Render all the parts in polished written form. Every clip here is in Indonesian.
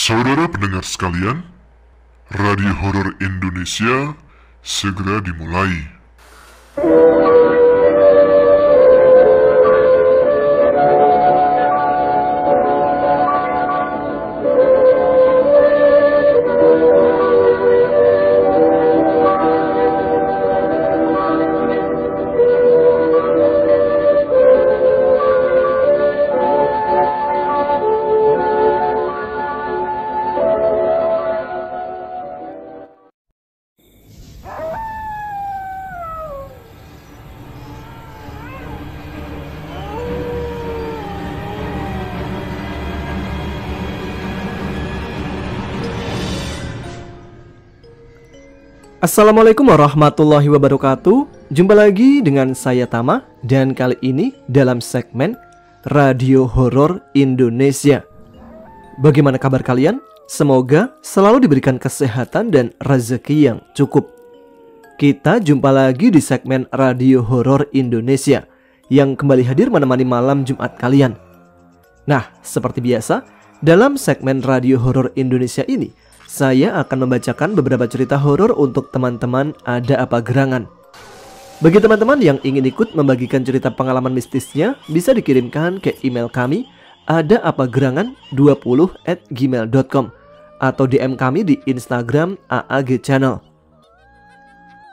Saudara pendengar sekalian, Radio Horor Indonesia segera dimulai. Assalamualaikum warahmatullahi wabarakatuh. Jumpa lagi dengan saya Tama. Dan kali ini dalam segmen Radio Horor Indonesia. Bagaimana kabar kalian? Semoga selalu diberikan kesehatan dan rezeki yang cukup. Kita jumpa lagi di segmen Radio Horor Indonesia yang kembali hadir menemani malam Jumat kalian. Nah, seperti biasa, dalam segmen Radio Horor Indonesia ini saya akan membacakan beberapa cerita horor untuk teman-teman Ada Apa Gerangan. Bagi teman-teman yang ingin ikut membagikan cerita pengalaman mistisnya, bisa dikirimkan ke email kami adaapagerangan20@gmail.com atau DM kami di Instagram AAG Channel.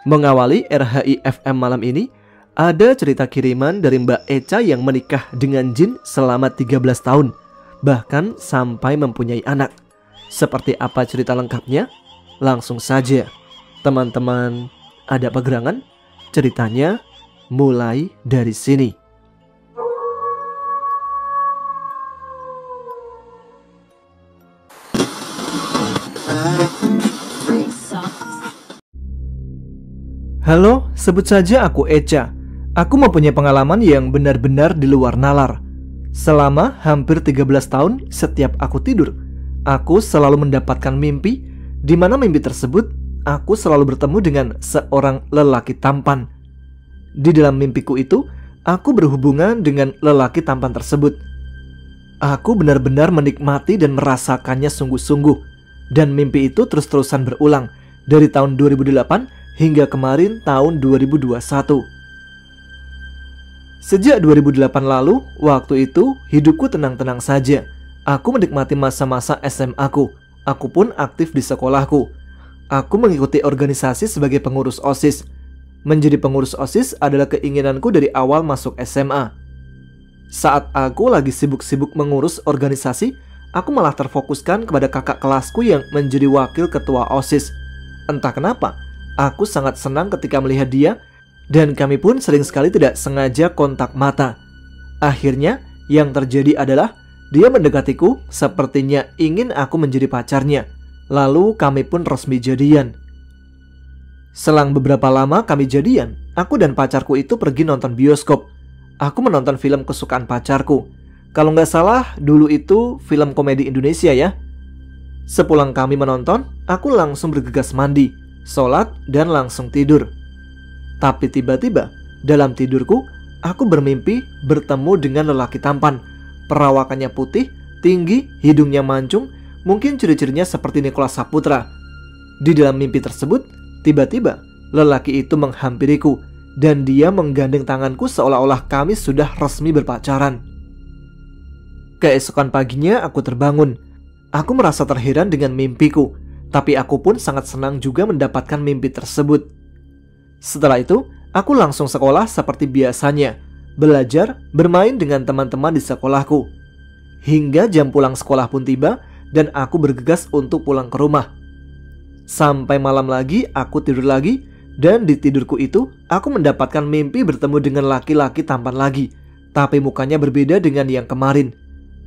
Mengawali RHI FM malam ini, ada cerita kiriman dari Mbak Eca yang menikah dengan jin selama 13 tahun, bahkan sampai mempunyai anak. Seperti apa cerita lengkapnya? Langsung saja, teman-teman Ada Apa Gerangan, ceritanya mulai dari sini. Halo, sebut saja aku Eca. Aku mempunyai pengalaman yang benar-benar di luar nalar. Selama hampir 13 tahun, setiap aku tidur, aku selalu mendapatkan mimpi, di mana mimpi tersebut aku selalu bertemu dengan seorang lelaki tampan. Di dalam mimpiku itu, aku berhubungan dengan lelaki tampan tersebut. Aku benar-benar menikmati dan merasakannya sungguh-sungguh. Dan mimpi itu terus-terusan berulang dari tahun 2008 hingga kemarin tahun 2021. Sejak 2008 lalu, waktu itu hidupku tenang-tenang saja. Aku menikmati masa-masa SMA-ku. Aku pun aktif di sekolahku. Aku mengikuti organisasi sebagai pengurus OSIS. Menjadi pengurus OSIS adalah keinginanku dari awal masuk SMA. Saat aku lagi sibuk-sibuk mengurus organisasi, aku malah terfokuskan kepada kakak kelasku yang menjadi wakil ketua OSIS. Entah kenapa, aku sangat senang ketika melihat dia, dan kami pun sering sekali tidak sengaja kontak mata. Akhirnya, yang terjadi adalah dia mendekatiku, sepertinya ingin aku menjadi pacarnya. Lalu kami pun resmi jadian. Selang beberapa lama kami jadian, aku dan pacarku itu pergi nonton bioskop. Aku menonton film kesukaan pacarku. Kalau nggak salah, dulu itu film komedi Indonesia ya. Sepulang kami menonton, aku langsung bergegas mandi, sholat, dan langsung tidur. Tapi tiba-tiba, dalam tidurku, aku bermimpi bertemu dengan lelaki tampan. Perawakannya putih, tinggi, hidungnya mancung, mungkin ciri-cirinya seperti Nicholas Saputra. Di dalam mimpi tersebut, tiba-tiba lelaki itu menghampiriku dan dia menggandeng tanganku seolah-olah kami sudah resmi berpacaran. Keesokan paginya aku terbangun. Aku merasa terheran dengan mimpiku, tapi aku pun sangat senang juga mendapatkan mimpi tersebut. Setelah itu, aku langsung sekolah seperti biasanya, belajar, bermain dengan teman-teman di sekolahku. Hingga jam pulang sekolah pun tiba dan aku bergegas untuk pulang ke rumah. Sampai malam lagi aku tidur lagi, dan di tidurku itu aku mendapatkan mimpi bertemu dengan laki-laki tampan lagi, tapi mukanya berbeda dengan yang kemarin.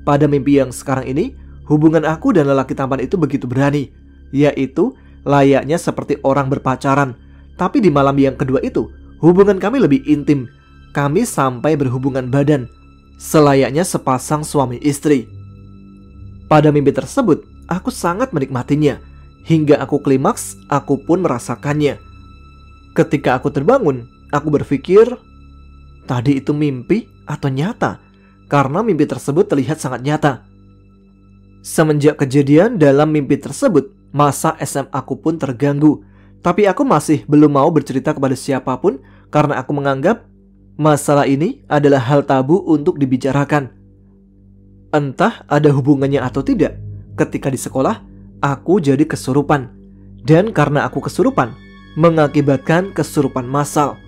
Pada mimpi yang sekarang ini, hubungan aku dan lelaki tampan itu begitu berani, yaitu layaknya seperti orang berpacaran. Tapi di malam yang kedua itu, hubungan kami lebih intim. Kami sampai berhubungan badan, selayaknya sepasang suami istri. Pada mimpi tersebut, aku sangat menikmatinya. Hingga aku klimaks, aku pun merasakannya. Ketika aku terbangun, aku berpikir, tadi itu mimpi atau nyata? Karena mimpi tersebut terlihat sangat nyata. Semenjak kejadian dalam mimpi tersebut, masa SMA aku pun terganggu. Tapi aku masih belum mau bercerita kepada siapapun karena aku menganggap masalah ini adalah hal tabu untuk dibicarakan. Entah ada hubungannya atau tidak, ketika di sekolah, aku jadi kesurupan. Dan karena aku kesurupan, mengakibatkan kesurupan massal.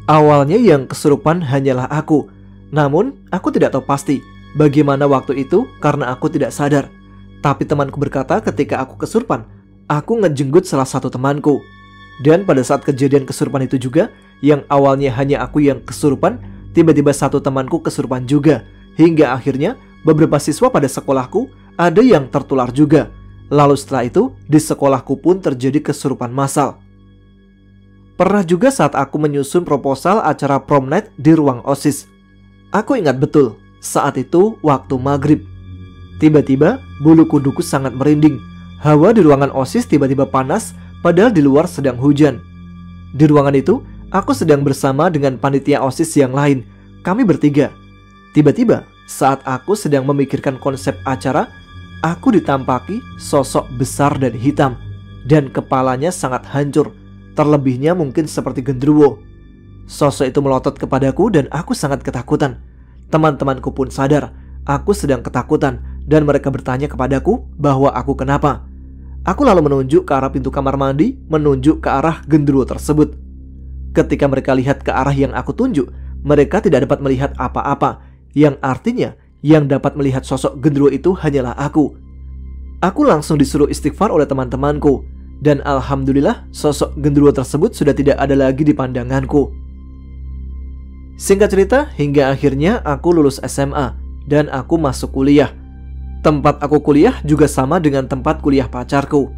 Awalnya yang kesurupan hanyalah aku. Namun, aku tidak tahu pasti bagaimana waktu itu karena aku tidak sadar. Tapi temanku berkata ketika aku kesurupan, aku ngejenggut salah satu temanku. Dan pada saat kejadian kesurupan itu juga, yang awalnya hanya aku yang kesurupan, tiba-tiba satu temanku kesurupan juga. Hingga akhirnya beberapa siswa pada sekolahku ada yang tertular juga. Lalu setelah itu, di sekolahku pun terjadi kesurupan massal. Pernah juga saat aku menyusun proposal acara prom night di ruang OSIS. Aku ingat betul, saat itu waktu maghrib. Tiba-tiba bulu kuduku sangat merinding. Hawa di ruangan OSIS tiba-tiba panas, padahal di luar sedang hujan. Di ruangan itu, aku sedang bersama dengan panitia OSIS yang lain. Kami bertiga. Tiba-tiba, saat aku sedang memikirkan konsep acara, aku ditampaki sosok besar dan hitam, dan kepalanya sangat hancur, terlebihnya mungkin seperti genderuwo. Sosok itu melotot kepadaku dan aku sangat ketakutan. Teman-temanku pun sadar aku sedang ketakutan dan mereka bertanya kepadaku bahwa aku kenapa. Aku lalu menunjuk ke arah pintu kamar mandi, menunjuk ke arah genderuwo tersebut. Ketika mereka lihat ke arah yang aku tunjuk, mereka tidak dapat melihat apa-apa, yang artinya yang dapat melihat sosok genderuwo itu hanyalah aku. Aku langsung disuruh istighfar oleh teman-temanku, dan alhamdulillah sosok genderuwo tersebut sudah tidak ada lagi di pandanganku. Singkat cerita, hingga akhirnya aku lulus SMA dan aku masuk kuliah. Tempat aku kuliah juga sama dengan tempat kuliah pacarku.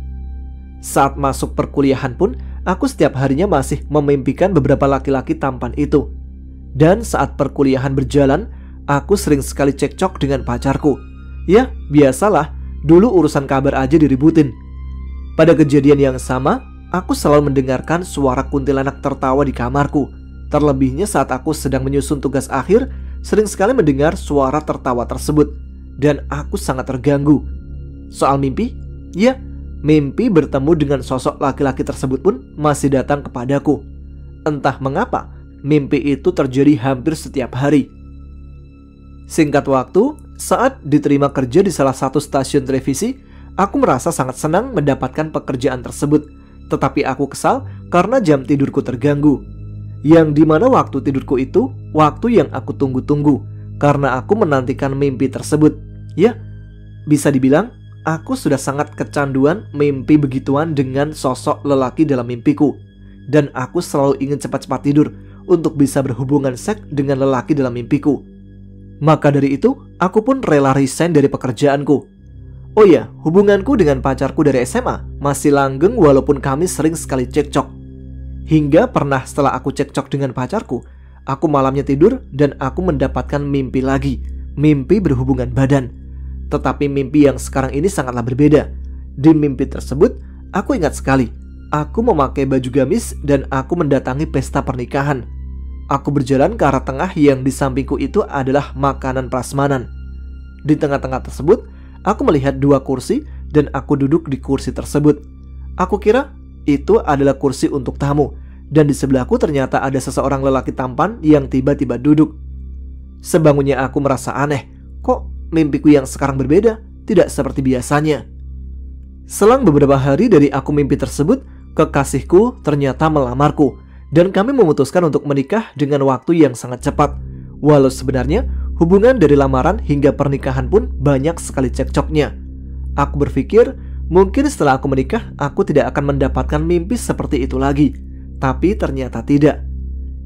Saat masuk perkuliahan pun, aku setiap harinya masih memimpikan beberapa laki-laki tampan itu. Dan saat perkuliahan berjalan, aku sering sekali cekcok dengan pacarku. Ya, biasalah, dulu urusan kabar aja diributin. Pada kejadian yang sama, aku selalu mendengarkan suara kuntilanak tertawa di kamarku. Terlebihnya saat aku sedang menyusun tugas akhir, sering sekali mendengar suara tertawa tersebut. Dan aku sangat terganggu. Soal mimpi, ya, mimpi bertemu dengan sosok laki-laki tersebut pun masih datang kepadaku. Entah mengapa, mimpi itu terjadi hampir setiap hari. Singkat waktu, saat diterima kerja di salah satu stasiun televisi, aku merasa sangat senang mendapatkan pekerjaan tersebut. Tetapi aku kesal karena jam tidurku terganggu. Yang dimana waktu tidurku itu waktu yang aku tunggu-tunggu, karena aku menantikan mimpi tersebut. Ya, bisa dibilang aku sudah sangat kecanduan mimpi begituan dengan sosok lelaki dalam mimpiku. Dan aku selalu ingin cepat-cepat tidur untuk bisa berhubungan seks dengan lelaki dalam mimpiku. Maka dari itu, aku pun rela resign dari pekerjaanku. Oh ya, hubunganku dengan pacarku dari SMA masih langgeng walaupun kami sering sekali cekcok. Hingga pernah setelah aku cekcok dengan pacarku, aku malamnya tidur dan aku mendapatkan mimpi lagi. Mimpi berhubungan badan. Tetapi mimpi yang sekarang ini sangatlah berbeda. Di mimpi tersebut, aku ingat sekali, aku memakai baju gamis dan aku mendatangi pesta pernikahan. Aku berjalan ke arah tengah yang di sampingku itu adalah makanan prasmanan. Di tengah-tengah tersebut, aku melihat dua kursi dan aku duduk di kursi tersebut. Aku kira itu adalah kursi untuk tamu, dan di sebelahku ternyata ada seseorang lelaki tampan yang tiba-tiba duduk. Sebangunnya aku merasa aneh, kok mimpiku yang sekarang berbeda, tidak seperti biasanya. Selang beberapa hari dari aku mimpi tersebut, kekasihku ternyata melamarku, dan kami memutuskan untuk menikah dengan waktu yang sangat cepat. Walau sebenarnya hubungan dari lamaran hingga pernikahan pun banyak sekali cekcoknya. Aku berpikir mungkin setelah aku menikah, aku tidak akan mendapatkan mimpi seperti itu lagi. Tapi ternyata tidak.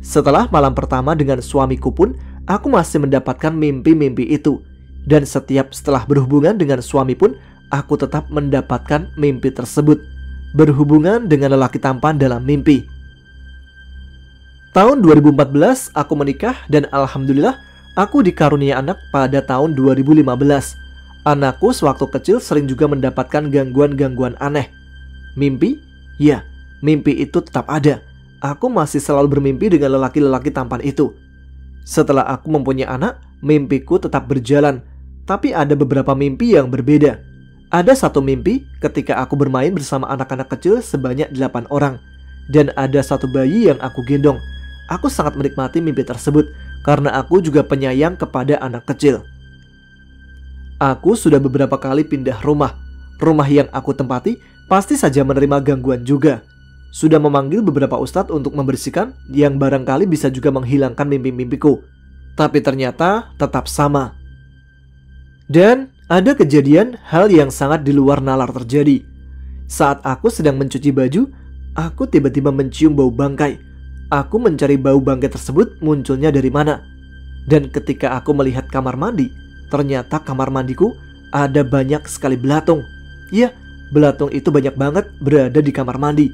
Setelah malam pertama dengan suamiku pun, aku masih mendapatkan mimpi-mimpi itu. Dan setiap setelah berhubungan dengan suami pun, aku tetap mendapatkan mimpi tersebut. Berhubungan dengan lelaki tampan dalam mimpi. Tahun 2014, aku menikah dan alhamdulillah, aku dikarunia anak pada tahun 2015. Anakku sewaktu kecil sering juga mendapatkan gangguan-gangguan aneh. Mimpi? Ya, mimpi itu tetap ada. Aku masih selalu bermimpi dengan lelaki-lelaki tampan itu. Setelah aku mempunyai anak, mimpiku tetap berjalan. tapi ada beberapa mimpi yang berbeda. Ada satu mimpi ketika aku bermain bersama anak-anak kecil sebanyak 8 orang. Dan ada satu bayi yang aku gendong. Aku sangat menikmati mimpi tersebut karena aku juga penyayang kepada anak kecil. Aku sudah beberapa kali pindah rumah. Rumah yang aku tempati pasti saja menerima gangguan juga. Sudah memanggil beberapa ustadz untuk membersihkan yang barangkali bisa juga menghilangkan mimpi-mimpiku. Tapi ternyata tetap sama. Dan ada kejadian hal yang sangat di luar nalar terjadi. Saat aku sedang mencuci baju, aku tiba-tiba mencium bau bangkai. Aku mencari bau bangkai tersebut munculnya dari mana. Dan ketika aku melihat kamar mandi, ternyata kamar mandiku ada banyak sekali belatung. Ya, belatung itu banyak banget berada di kamar mandi.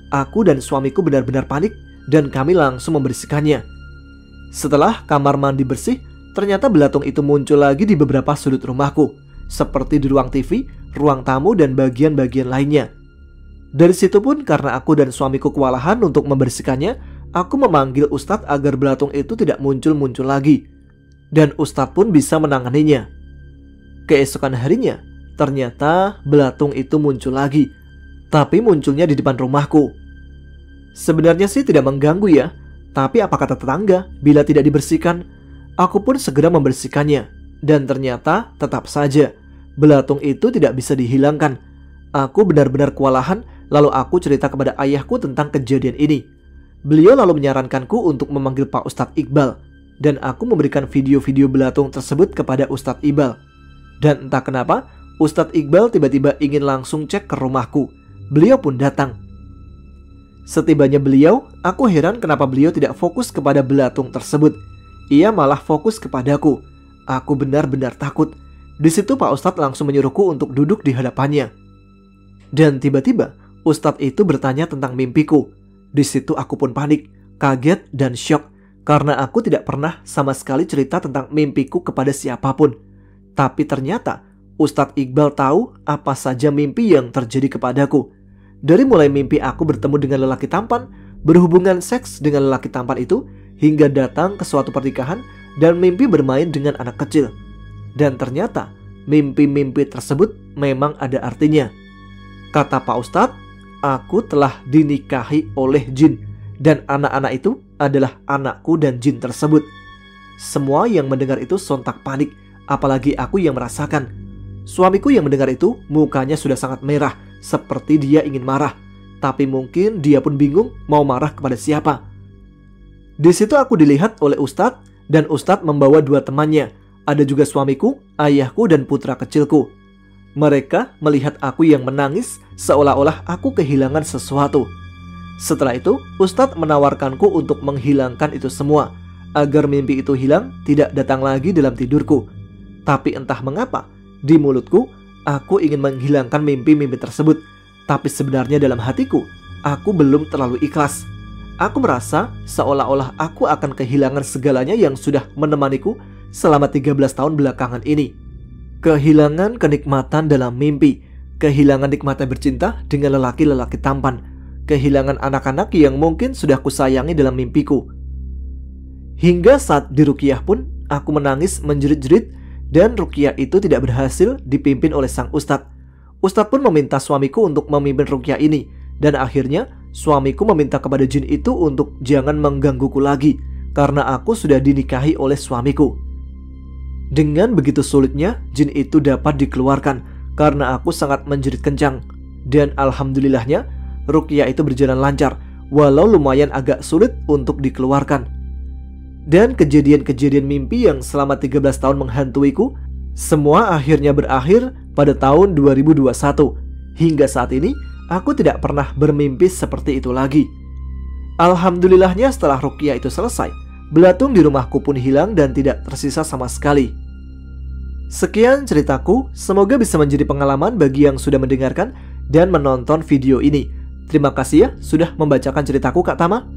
Aku dan suamiku benar-benar panik dan kami langsung membersihkannya. Setelah kamar mandi bersih, ternyata belatung itu muncul lagi di beberapa sudut rumahku, seperti di ruang TV, ruang tamu, dan bagian-bagian lainnya. Dari situ pun karena aku dan suamiku kewalahan untuk membersihkannya, aku memanggil ustadz agar belatung itu tidak muncul-muncul lagi. Dan ustadz pun bisa menanganinya. Keesokan harinya, ternyata belatung itu muncul lagi, tapi munculnya di depan rumahku. Sebenarnya sih tidak mengganggu ya, tapi apa kata tetangga bila tidak dibersihkan? Aku pun segera membersihkannya, dan ternyata tetap saja belatung itu tidak bisa dihilangkan. Aku benar-benar kewalahan, lalu aku cerita kepada ayahku tentang kejadian ini. Beliau lalu menyarankanku untuk memanggil Pak Ustadz Iqbal, dan aku memberikan video-video belatung tersebut kepada Ustadz Iqbal. Dan entah kenapa, Ustadz Iqbal tiba-tiba ingin langsung cek ke rumahku. Beliau pun datang. Setibanya beliau, aku heran kenapa beliau tidak fokus kepada belatung tersebut. Ia malah fokus kepadaku. Aku benar-benar takut. Di situ Pak Ustadz langsung menyuruhku untuk duduk di hadapannya. Dan tiba-tiba Ustadz itu bertanya tentang mimpiku. Di situ aku pun panik, kaget dan syok karena aku tidak pernah sama sekali cerita tentang mimpiku kepada siapapun. Tapi ternyata Ustadz Iqbal tahu apa saja mimpi yang terjadi kepadaku. Dari mulai mimpi aku bertemu dengan lelaki tampan, berhubungan seks dengan lelaki tampan itu, hingga datang ke suatu pernikahan dan mimpi bermain dengan anak kecil. Dan ternyata mimpi-mimpi tersebut memang ada artinya. Kata Pak Ustadz, aku telah dinikahi oleh jin, dan anak-anak itu adalah anakku dan jin tersebut. Semua yang mendengar itu sontak panik, apalagi aku yang merasakan. Suamiku yang mendengar itu mukanya sudah sangat merah, seperti dia ingin marah, tapi mungkin dia pun bingung mau marah kepada siapa. Di situ aku dilihat oleh Ustadz, dan Ustadz membawa 2 temannya. Ada juga suamiku, ayahku, dan putra kecilku. Mereka melihat aku yang menangis seolah-olah aku kehilangan sesuatu. Setelah itu, Ustadz menawarkanku untuk menghilangkan itu semua, agar mimpi itu hilang tidak datang lagi dalam tidurku. Tapi entah mengapa, di mulutku, aku ingin menghilangkan mimpi-mimpi tersebut. Tapi sebenarnya dalam hatiku, aku belum terlalu ikhlas. Aku merasa seolah-olah aku akan kehilangan segalanya yang sudah menemaniku selama 13 tahun belakangan ini. Kehilangan kenikmatan dalam mimpi, kehilangan nikmatnya bercinta dengan lelaki-lelaki tampan, kehilangan anak-anak yang mungkin sudah kusayangi dalam mimpiku. Hingga saat diruqyah pun, aku menangis menjerit-jerit, dan ruqyah itu tidak berhasil dipimpin oleh sang ustadz. Ustadz pun meminta suamiku untuk memimpin ruqyah ini, dan akhirnya suamiku meminta kepada jin itu untuk jangan menggangguku lagi, karena aku sudah dinikahi oleh suamiku. Dengan begitu sulitnya, jin itu dapat dikeluarkan karena aku sangat menjerit kencang. Dan alhamdulillahnya, ruqyah itu berjalan lancar, walau lumayan agak sulit untuk dikeluarkan. Dan kejadian-kejadian mimpi yang selama 13 tahun menghantuiku, semua akhirnya berakhir pada tahun 2021. Hingga saat ini, aku tidak pernah bermimpi seperti itu lagi. Alhamdulillahnya setelah ruqyah itu selesai, belatung di rumahku pun hilang dan tidak tersisa sama sekali. Sekian ceritaku, semoga bisa menjadi pengalaman bagi yang sudah mendengarkan dan menonton video ini. Terima kasih ya sudah membacakan ceritaku, Kak Tama.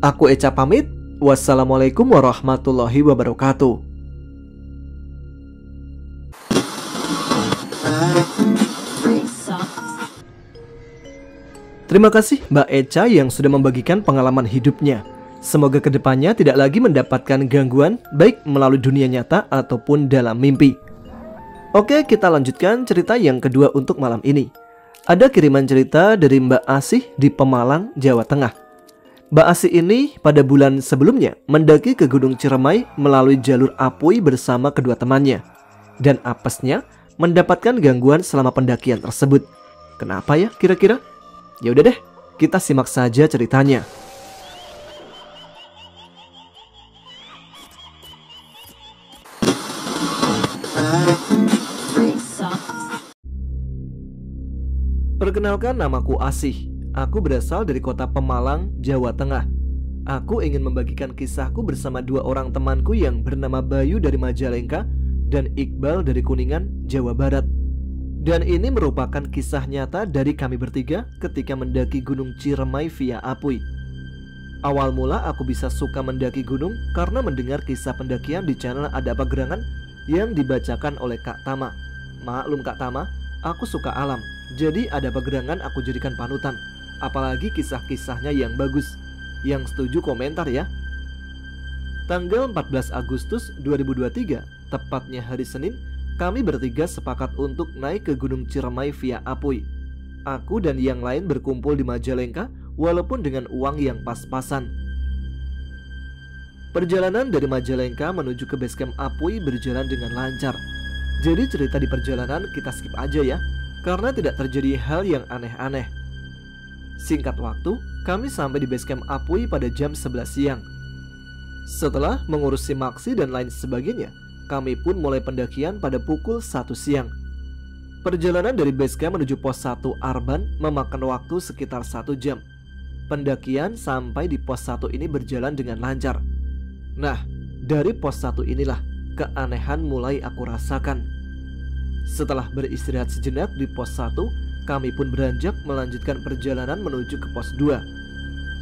Aku Echa pamit. Wassalamualaikum warahmatullahi wabarakatuh. Terima kasih Mbak Echa yang sudah membagikan pengalaman hidupnya. Semoga kedepannya tidak lagi mendapatkan gangguan baik melalui dunia nyata ataupun dalam mimpi. Oke, kita lanjutkan cerita yang kedua untuk malam ini. Ada kiriman cerita dari Mbak Asih di Pemalang, Jawa Tengah. Mbak Asih ini pada bulan sebelumnya mendaki ke Gunung Ciremai melalui jalur Apui bersama kedua temannya. Dan apesnya mendapatkan gangguan selama pendakian tersebut. Kenapa ya kira-kira? Ya udah deh, kita simak saja ceritanya. Perkenalkan, namaku Asih. Aku berasal dari kota Pemalang, Jawa Tengah. Aku ingin membagikan kisahku bersama dua orang temanku yang bernama Bayu dari Majalengka dan Iqbal dari Kuningan, Jawa Barat. Dan ini merupakan kisah nyata dari kami bertiga ketika mendaki Gunung Ciremai via Apui. Awal mula aku bisa suka mendaki gunung karena mendengar kisah pendakian di channel Ada Apa Gerangan yang dibacakan oleh Kak Tama. Maklum Kak Tama, aku suka alam, jadi Ada Apa Gerangan aku jadikan panutan. Apalagi kisah-kisahnya yang bagus. Yang setuju komentar ya. Tanggal 14 Agustus 2023, tepatnya hari Senin, kami bertiga sepakat untuk naik ke Gunung Ciremai via Apui. Aku dan yang lain berkumpul di Majalengka walaupun dengan uang yang pas-pasan. Perjalanan dari Majalengka menuju ke basecamp Apui berjalan dengan lancar. Jadi cerita di perjalanan kita skip aja ya, karena tidak terjadi hal yang aneh-aneh. Singkat waktu, kami sampai di basecamp Apui pada jam 11 siang. Setelah mengurusi maksi dan lain sebagainya, kami pun mulai pendakian pada pukul 1 siang. Perjalanan dari basecamp menuju pos 1 Arban memakan waktu sekitar 1 jam. Pendakian sampai di pos 1 ini berjalan dengan lancar. Nah, dari pos 1 inilah keanehan mulai aku rasakan. Setelah beristirahat sejenak di pos 1, kami pun beranjak melanjutkan perjalanan menuju ke pos 2.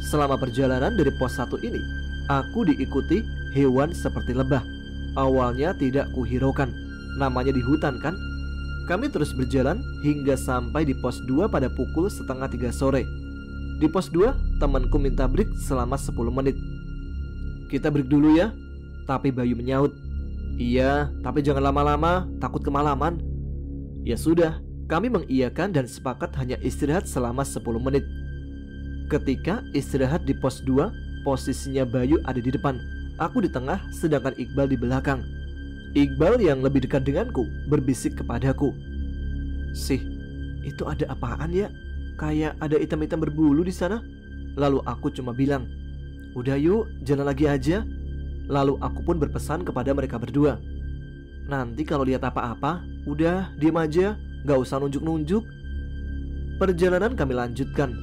Selama perjalanan dari pos 1 ini, aku diikuti hewan seperti lebah. Awalnya tidak kuhiraukan, namanya di hutan kan. Kami terus berjalan hingga sampai di pos 2 pada pukul setengah 3 sore. Di pos 2, temanku minta break selama 10 menit. Kita break dulu ya, tapi Bayu menyaut. Iya, tapi jangan lama-lama, takut kemalaman. Ya sudah, kami mengiyakan dan sepakat hanya istirahat selama 10 menit. Ketika istirahat di pos 2, posisinya Bayu ada di depan, aku di tengah, sedangkan Iqbal di belakang. Iqbal yang lebih dekat denganku berbisik kepadaku, "Sih, itu ada apaan ya? Kayak ada hitam-hitam berbulu di sana." Lalu aku cuma bilang, "Udah yuk, jalan lagi aja." Lalu aku pun berpesan kepada mereka berdua, "Nanti kalau lihat apa-apa, udah diam aja, gak usah nunjuk-nunjuk." Perjalanan kami lanjutkan.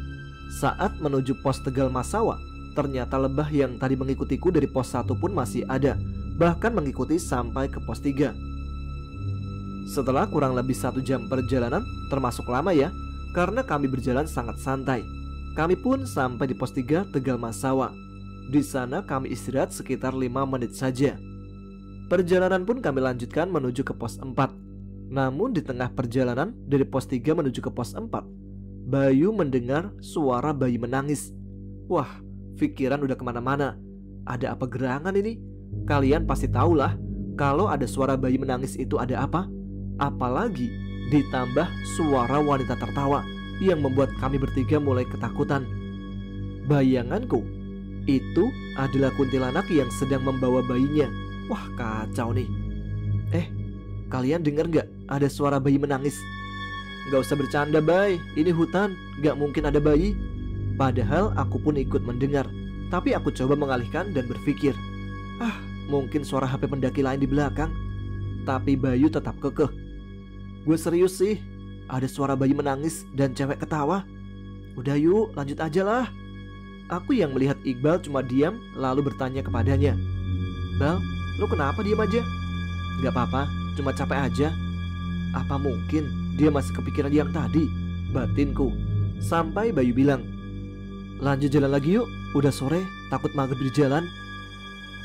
Saat menuju pos Tegal Masawa, ternyata lebah yang tadi mengikutiku dari pos 1 pun masih ada, bahkan mengikuti sampai ke pos 3. Setelah kurang lebih 1 jam perjalanan, termasuk lama ya, karena kami berjalan sangat santai, kami pun sampai di pos 3 Tegal Masawa. Di sana kami istirahat sekitar 5 menit saja. Perjalanan pun kami lanjutkan menuju ke pos 4. Namun di tengah perjalanan dari pos 3 menuju ke pos 4, Bayu mendengar suara bayi menangis. Wah, pikiran udah kemana-mana. Ada apa gerangan ini? Kalian pasti tahulah kalau ada suara bayi menangis itu ada apa. Apalagi ditambah suara wanita tertawa yang membuat kami bertiga mulai ketakutan. Bayanganku, itu adalah kuntilanak yang sedang membawa bayinya. Wah, kacau nih. Kalian dengar gak ada suara bayi menangis? Gak usah bercanda bay, ini hutan, gak mungkin ada bayi. Padahal aku pun ikut mendengar, tapi aku coba mengalihkan dan berpikir, mungkin suara HP pendaki lain di belakang. Tapi Bayu tetap kekeh. Gue serius sih, ada suara bayi menangis dan cewek ketawa. Udah yuk, lanjut aja lah. Aku yang melihat Iqbal cuma diam lalu bertanya kepadanya, "Bal, lu kenapa diam aja?" "Gak apa-apa, cuma capek aja." Apa mungkin dia masih kepikiran yang tadi? Batinku. Sampai Bayu bilang, "Lanjut jalan lagi yuk, udah sore, takut maghrib di jalan."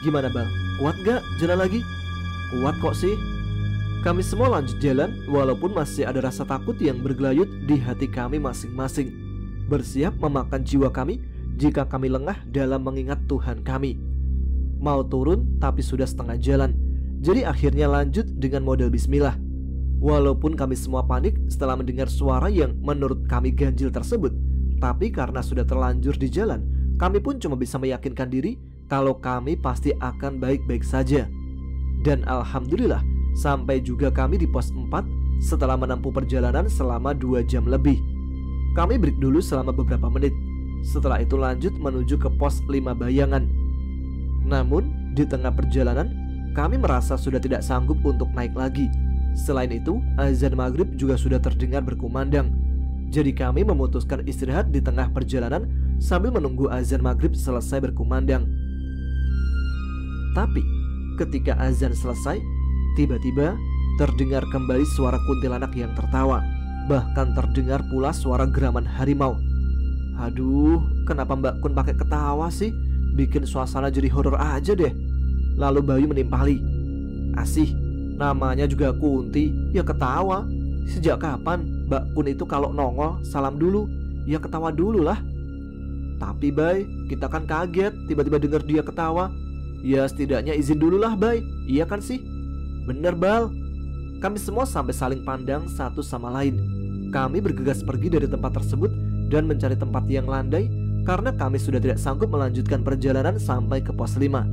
Gimana Bal, kuat gak jalan lagi? Kuat kok sih. Kami semua lanjut jalan walaupun masih ada rasa takut yang bergelayut di hati kami masing-masing, bersiap memakan jiwa kami jika kami lengah dalam mengingat Tuhan kami. Mau turun tapi sudah setengah jalan, jadi akhirnya lanjut dengan model bismillah. Walaupun kami semua panik setelah mendengar suara yang menurut kami ganjil tersebut, tapi karena sudah terlanjur di jalan, kami pun cuma bisa meyakinkan diri kalau kami pasti akan baik-baik saja. Dan alhamdulillah, sampai juga kami di pos 4 setelah menempuh perjalanan selama 2 jam lebih. Kami break dulu selama beberapa menit. Setelah itu lanjut menuju ke pos 5 Bayangan. Namun, di tengah perjalanan, kami merasa sudah tidak sanggup untuk naik lagi. Selain itu, azan maghrib juga sudah terdengar berkumandang. Jadi kami memutuskan istirahat di tengah perjalanan sambil menunggu azan maghrib selesai berkumandang. Tapi, ketika azan selesai, tiba-tiba terdengar kembali suara kuntilanak yang tertawa. Bahkan terdengar pula suara geraman harimau. Aduh, kenapa Mbak Kun pakai ketawa sih? Bikin suasana jadi horor aja deh. Lalu Bayu menimpali, "Asih, namanya juga Kunti, ya ketawa. Sejak kapan Mbak Kun itu kalau nongol salam dulu, ya ketawa dulu lah." "Tapi Bay, kita kan kaget tiba-tiba dengar dia ketawa. Ya setidaknya izin dulu lah Bay, iya kan sih?" "Bener Bal." Kami semua sampai saling pandang satu sama lain. Kami bergegas pergi dari tempat tersebut dan mencari tempat yang landai karena kami sudah tidak sanggup melanjutkan perjalanan sampai ke pos 5.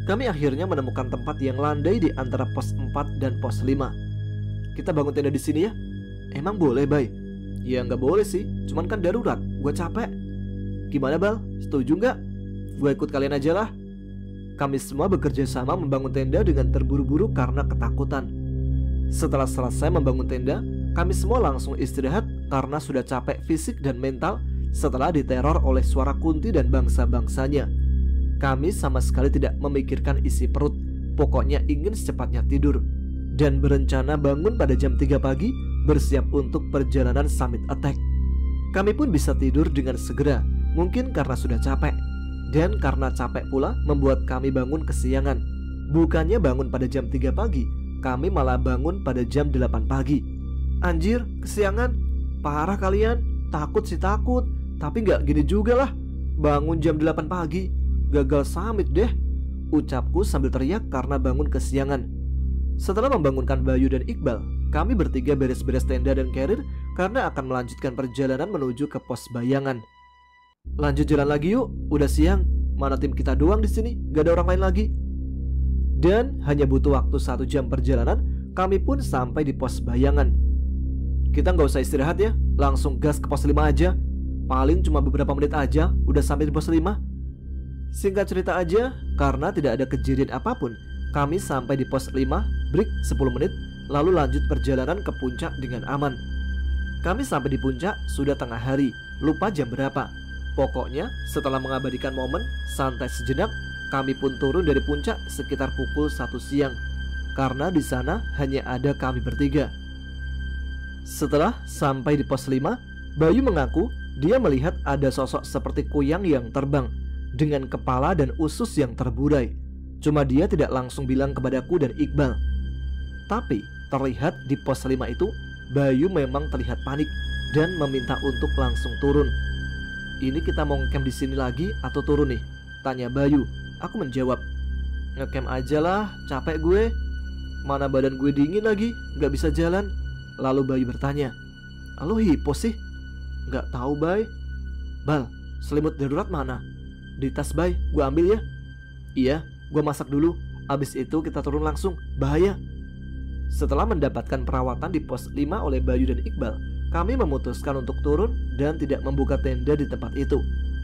Kami akhirnya menemukan tempat yang landai di antara pos 4 dan pos 5. "Kita bangun tenda di sini ya." "Emang boleh Bay?" "Ya nggak boleh sih, cuman kan darurat, gue capek." "Gimana Bal, setuju nggak? Gue ikut kalian aja lah." Kami semua bekerja sama membangun tenda dengan terburu-buru karena ketakutan. Setelah selesai membangun tenda, kami semua langsung istirahat karena sudah capek fisik dan mental setelah diteror oleh suara Kunti dan bangsa-bangsanya. Kami sama sekali tidak memikirkan isi perut, pokoknya ingin secepatnya tidur dan berencana bangun pada jam 3 pagi bersiap untuk perjalanan summit attack. Kami pun bisa tidur dengan segera, mungkin karena sudah capek. Dan karena capek pula membuat kami bangun kesiangan. Bukannya bangun pada jam 3 pagi, kami malah bangun pada jam 8 pagi. "Anjir, kesiangan? Parah kalian. Takut sih takut, tapi nggak gini juga lah. Bangun jam 8 pagi, gagal summit deh," ucapku sambil teriak karena bangun kesiangan. Setelah membangunkan Bayu dan Iqbal, kami bertiga beres-beres tenda dan carrier karena akan melanjutkan perjalanan menuju ke pos Bayangan. "Lanjut jalan lagi yuk, udah siang. Mana tim kita doang di sini, gak ada orang lain lagi." Dan hanya butuh waktu 1 jam perjalanan, kami pun sampai di pos Bayangan. "Kita nggak usah istirahat ya, langsung gas ke pos 5 aja. Paling cuma beberapa menit aja, udah sampai di pos 5. Singkat cerita aja, karena tidak ada kejadian apapun, kami sampai di pos 5, break 10 menit, lalu lanjut perjalanan ke puncak dengan aman. Kami sampai di puncak sudah tengah hari, lupa jam berapa. Pokoknya setelah mengabadikan momen santai sejenak, kami pun turun dari puncak sekitar pukul 1 siang. Karena di sana hanya ada kami bertiga. Setelah sampai di pos 5, Bayu mengaku dia melihat ada sosok seperti kuyang yang terbang dengan kepala dan usus yang terburai. Cuma dia tidak langsung bilang kepadaku dan Iqbal. Tapi terlihat di pos 5 itu Bayu memang terlihat panik dan meminta untuk langsung turun. "Ini kita mau ngecamp di sini lagi atau turun nih?" tanya Bayu. Aku menjawab, "Ngecamp aja lah, capek gue. Mana badan gue dingin lagi, gak bisa jalan." Lalu Bayu bertanya, "Lo hipo sih?" "Gak tahu Bay." "Bal, selimut darurat mana?" "Di tas Bay, gue ambil ya." "Iya, gue masak dulu. Abis itu kita turun langsung, bahaya." Setelah mendapatkan perawatan di pos 5 oleh Bayu dan Iqbal, kami memutuskan untuk turun dan tidak membuka tenda di tempat itu.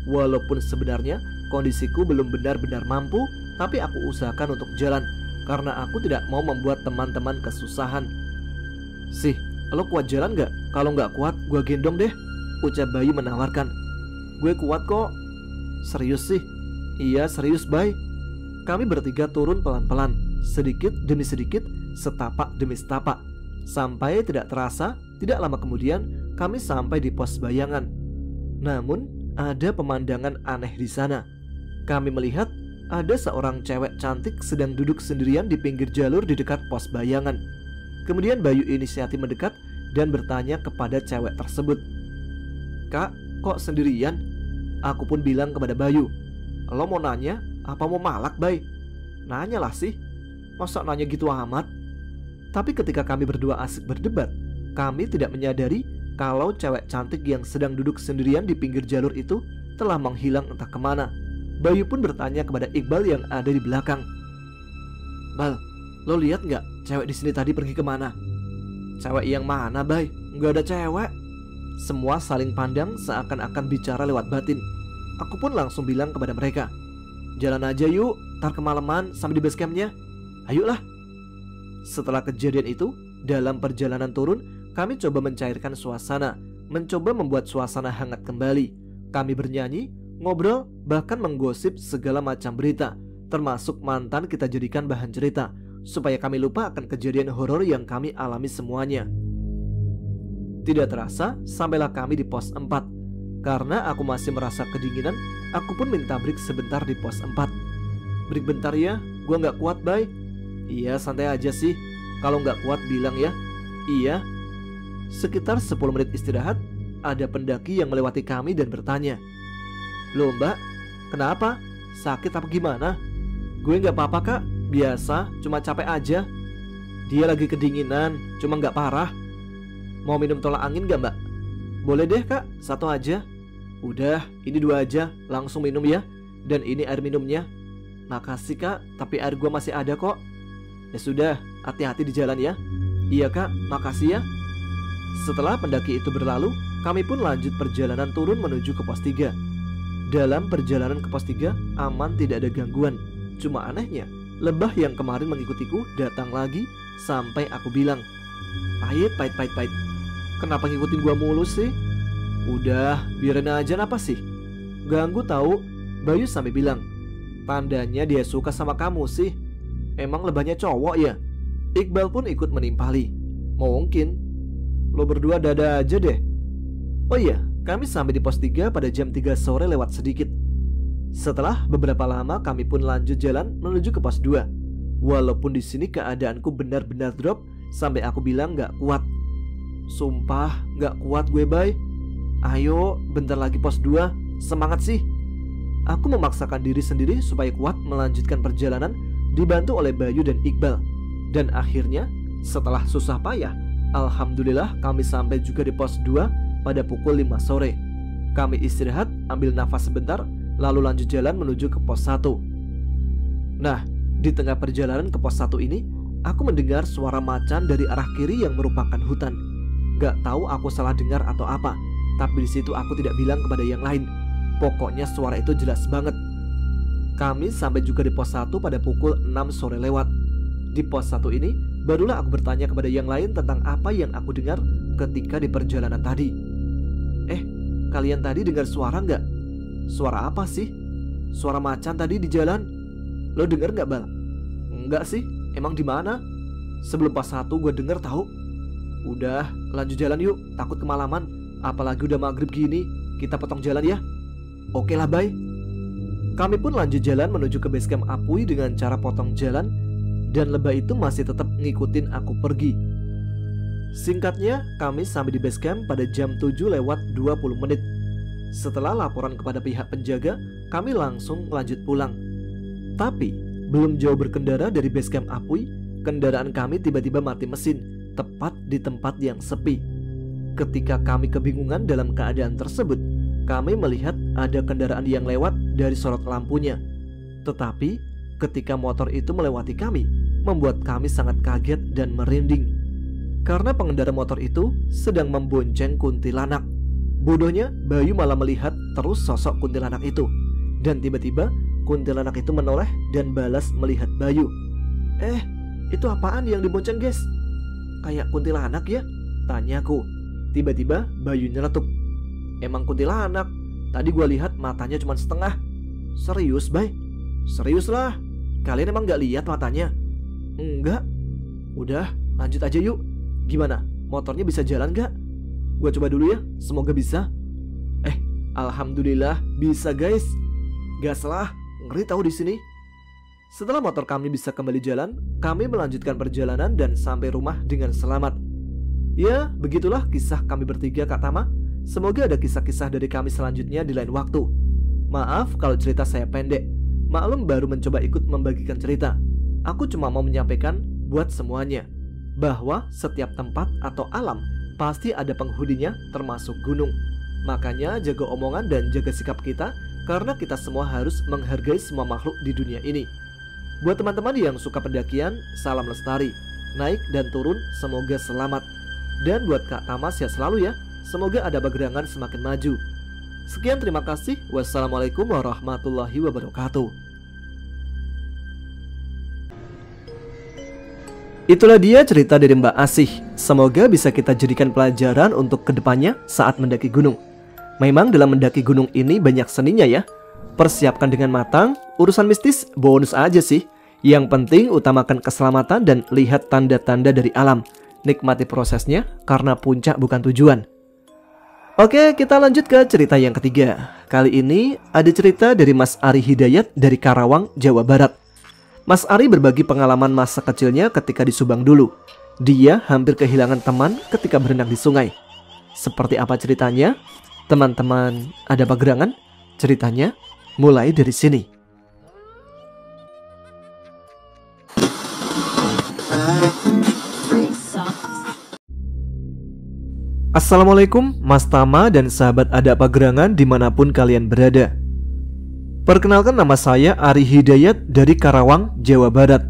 Walaupun sebenarnya kondisiku belum benar-benar mampu, tapi aku usahakan untuk jalan karena aku tidak mau membuat teman-teman kesusahan. "Sih, lo kuat jalan gak? Kalau gak kuat, gue gendong deh," ucap Bayu menawarkan. "Gue kuat kok." "Serius sih?" "Iya serius Bay." Kami bertiga turun pelan-pelan, sedikit demi sedikit, setapak demi setapak. Sampai tidak terasa, tidak lama kemudian kami sampai di pos Bayangan. Namun ada pemandangan aneh di sana. Kami melihat ada seorang cewek cantik sedang duduk sendirian di pinggir jalur di dekat pos Bayangan. Kemudian Bayu inisiatif mendekat dan bertanya kepada cewek tersebut, "Kak, kok sendirian?" Aku pun bilang kepada Bayu, "Lo mau nanya apa mau malak Bay?" "Nanya lah sih, masa nanya gitu amat?" Tapi ketika kami berdua asik berdebat, kami tidak menyadari kalau cewek cantik yang sedang duduk sendirian di pinggir jalur itu telah menghilang entah kemana. Bayu pun bertanya kepada Iqbal yang ada di belakang. "Bal, lo lihat nggak cewek di sini tadi pergi kemana?" "Cewek yang mana, Bay? Nggak ada cewek." Semua saling pandang seakan-akan bicara lewat batin. Aku pun langsung bilang kepada mereka, "Jalan aja yuk, ntar kemalaman sampai di base campnya. Ayolah." Setelah kejadian itu, dalam perjalanan turun, kami coba mencairkan suasana, mencoba membuat suasana hangat kembali. Kami bernyanyi, ngobrol, bahkan menggosip segala macam berita, termasuk mantan kita jadikan bahan cerita, supaya kami lupa akan kejadian horor yang kami alami semuanya. Tidak terasa, sampailah kami di pos 4. Karena aku masih merasa kedinginan, aku pun minta break sebentar di pos 4. "Break bentar ya, gua nggak kuat, Bay." "Iya, santai aja sih. Kalau nggak kuat bilang ya." "Iya." Sekitar 10 menit istirahat, ada pendaki yang melewati kami dan bertanya, "Loh Mbak, kenapa? Sakit apa gimana?" "Gue nggak apa-apa kak, biasa, cuma capek aja." "Dia lagi kedinginan, cuma nggak parah." "Mau minum tolak angin nggak Mbak?" "Boleh deh kak, satu aja." "Udah, ini 2 aja, langsung minum ya. Dan ini air minumnya." "Makasih kak, tapi air gua masih ada kok." "Ya sudah, hati-hati di jalan ya." "Iya kak, makasih ya." Setelah pendaki itu berlalu, kami pun lanjut perjalanan turun menuju ke pos 3. Dalam perjalanan ke pos 3, aman, tidak ada gangguan. Cuma anehnya, lebah yang kemarin mengikutiku datang lagi sampai aku bilang, Pahit. Kenapa ngikutin gua mulu sih?" "Udah, biarin aja, apa sih? Ganggu tahu." Bayu sampai bilang, "Tandanya dia suka sama kamu sih. Emang lebahnya cowok ya?" Iqbal pun ikut menimpali, "Mungkin. Lo berdua dada aja deh." Oh iya, kami sampai di pos 3 pada jam 3 sore lewat sedikit. Setelah beberapa lama, kami pun lanjut jalan menuju ke pos 2. Walaupun di sini keadaanku benar-benar drop sampai aku bilang gak kuat. "Sumpah gak kuat gue, Bay. Ayo, bentar lagi pos 2, semangat sih." Aku memaksakan diri sendiri supaya kuat melanjutkan perjalanan, dibantu oleh Bayu dan Iqbal. Dan akhirnya, setelah susah payah, alhamdulillah kami sampai juga di pos 2 pada pukul 5 sore. Kami istirahat, ambil nafas sebentar, lalu lanjut jalan menuju ke pos 1. Nah, di tengah perjalanan ke pos 1 ini, aku mendengar suara macan dari arah kiri yang merupakan hutan. Gak tahu aku salah dengar atau apa, tapi di situ aku tidak bilang kepada yang lain. Pokoknya suara itu jelas banget. Kami sampai juga di pos 1 pada pukul 6 sore lewat. Di pos 1 ini, barulah aku bertanya kepada yang lain tentang apa yang aku dengar ketika di perjalanan tadi. Kalian tadi dengar suara nggak?" "Suara apa sih?" "Suara macan tadi di jalan." "Lo dengar nggak, Bal?" "Enggak sih, emang di mana?" "Sebelum pos 1 gue denger tahu." "Udah, lanjut jalan yuk, takut kemalaman. Apalagi udah maghrib gini, kita potong jalan ya." "Oke lah, Bay." Kami pun lanjut jalan menuju ke base camp Apui dengan cara potong jalan, dan lebah itu masih tetap ngikutin aku pergi. Singkatnya, kami sampai di base camp pada jam 7 lewat 20 menit. Setelah laporan kepada pihak penjaga, kami langsung lanjut pulang. Tapi, belum jauh berkendara dari base camp Apui, kendaraan kami tiba-tiba mati mesin, tepat di tempat yang sepi. Ketika kami kebingungan dalam keadaan tersebut, kami melihat ada kendaraan yang lewat dari sorot lampunya. Tetapi, ketika motor itu melewati kami, membuat kami sangat kaget dan merinding. Karena pengendara motor itu sedang membonceng kuntilanak. Bodohnya, Bayu malah melihat terus sosok kuntilanak itu. Dan tiba-tiba, kuntilanak itu menoleh dan balas melihat Bayu. Itu apaan yang dibonceng, guys?" "Kayak kuntilanak ya?" tanyaku. Tiba-tiba, Bayu nyeletuk. "Emang kuntilanak. Tadi gua lihat matanya cuma setengah." "Serius, Bay?" "Serius lah. Kalian emang gak lihat matanya?" "Enggak." "Udah, lanjut aja yuk. Gimana, motornya bisa jalan gak? Gua coba dulu ya, semoga bisa." Alhamdulillah bisa, guys. Gas lah, ngeri tahu di sini. Setelah motor kami bisa kembali jalan, kami melanjutkan perjalanan dan sampai rumah dengan selamat. Ya, begitulah kisah kami bertiga, Kak Tama. Semoga ada kisah-kisah dari kami selanjutnya di lain waktu. Maaf kalau cerita saya pendek. Maklum baru mencoba ikut membagikan cerita. Aku cuma mau menyampaikan buat semuanya. bahwa setiap tempat atau alam pasti ada penghuninya, termasuk gunung. Makanya jaga omongan dan jaga sikap kita, karena kita semua harus menghargai semua makhluk di dunia ini. Buat teman-teman yang suka pendakian, salam lestari. Naik dan turun semoga selamat. Dan buat Kak Tama sehat selalu ya. Semoga ada Bagerangan semakin maju. Sekian, terima kasih. Wassalamualaikum warahmatullahi wabarakatuh. Itulah dia cerita dari Mbak Asih. Semoga bisa kita jadikan pelajaran untuk kedepannya saat mendaki gunung. Memang dalam mendaki gunung ini banyak seninya ya. Persiapkan dengan matang. Urusan mistis bonus aja sih. Yang penting utamakan keselamatan dan lihat tanda-tanda dari alam. Nikmati prosesnya karena puncak bukan tujuan. Oke, kita lanjut ke cerita yang ketiga. Kali ini ada cerita dari Mas Ari Hidayat dari Karawang, Jawa Barat. Mas Ari berbagi pengalaman masa kecilnya ketika di Subang dulu. Dia hampir kehilangan teman ketika berenang di sungai. Seperti apa ceritanya? Teman-teman, ada Bagerangan? Ceritanya mulai dari sini. Assalamualaikum Mas Tama dan sahabat Ada Bagerangan dimanapun kalian berada. Perkenalkan, nama saya Ari Hidayat dari Karawang, Jawa Barat.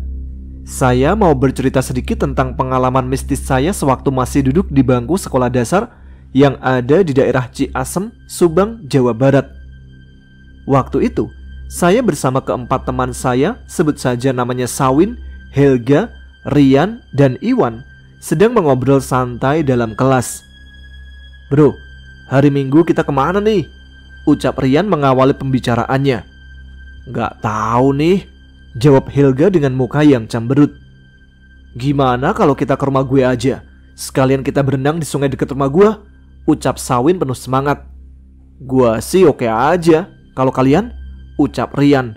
Saya mau bercerita sedikit tentang pengalaman mistis saya sewaktu masih duduk di bangku sekolah dasar yang ada di daerah Ciasem, Subang, Jawa Barat. Waktu itu, saya bersama keempat teman saya, sebut saja namanya Sawin, Helga, Rian, dan Iwan, sedang mengobrol santai dalam kelas. "Bro, hari Minggu kita kemana nih?" ucap Rian mengawali pembicaraannya. "Gak tahu nih," jawab Helga dengan muka yang cemberut. "Gimana kalau kita ke rumah gue aja? Sekalian kita berenang di sungai dekat rumah gue," ucap Sawin penuh semangat. "Gua sih oke aja, kalau kalian?" ucap Rian.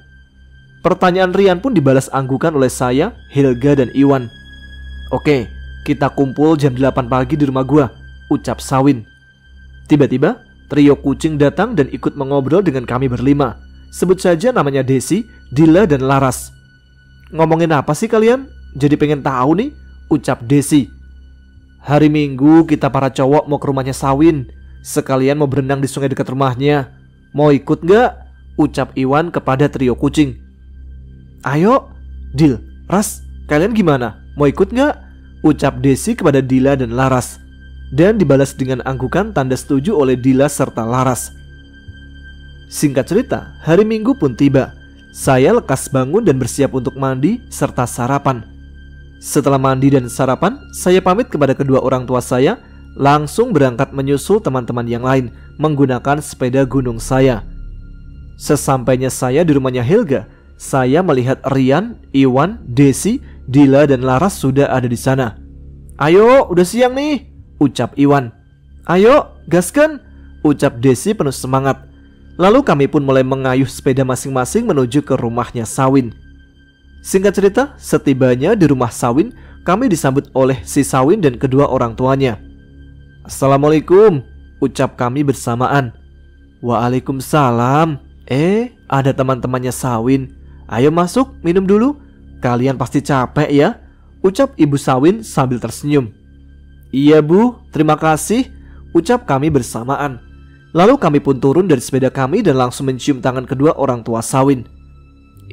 Pertanyaan Rian pun dibalas anggukan oleh saya, Helga, dan Iwan. "Oke, kita kumpul jam 8 pagi di rumah gue," ucap Sawin. Tiba-tiba, trio kucing datang dan ikut mengobrol dengan kami berlima. Sebut saja namanya Desi, Dila, dan Laras. "Ngomongin apa sih kalian? Jadi pengen tahu nih," ucap Desi. "Hari Minggu kita para cowok mau ke rumahnya Sawin. Sekalian mau berenang di sungai dekat rumahnya. Mau ikut gak?" ucap Iwan kepada trio kucing. "Ayo, Dil, Ras, kalian gimana? Mau ikut gak?" ucap Desi kepada Dila dan Laras. Dan dibalas dengan anggukan tanda setuju oleh Dila serta Laras. Singkat cerita, hari Minggu pun tiba. Saya lekas bangun dan bersiap untuk mandi serta sarapan. Setelah mandi dan sarapan, saya pamit kepada kedua orang tua saya, langsung berangkat menyusul teman-teman yang lain menggunakan sepeda gunung saya. Sesampainya saya di rumahnya Helga, saya melihat Rian, Iwan, Desi, Dila, dan Laras sudah ada di sana. "Ayo, udah siang nih," ucap Iwan. "Ayo, gaskan," ucap Desi penuh semangat. Lalu kami pun mulai mengayuh sepeda masing-masing menuju ke rumahnya Sawin. Singkat cerita, setibanya di rumah Sawin, kami disambut oleh si Sawin dan kedua orang tuanya. "Assalamualaikum," ucap kami bersamaan. "Waalaikumsalam. Ada teman-temannya Sawin. Ayo masuk, minum dulu. Kalian pasti capek ya," ucap Ibu Sawin sambil tersenyum. "Iya Bu, terima kasih," ucap kami bersamaan. Lalu kami pun turun dari sepeda kami dan langsung mencium tangan kedua orang tua Sawin.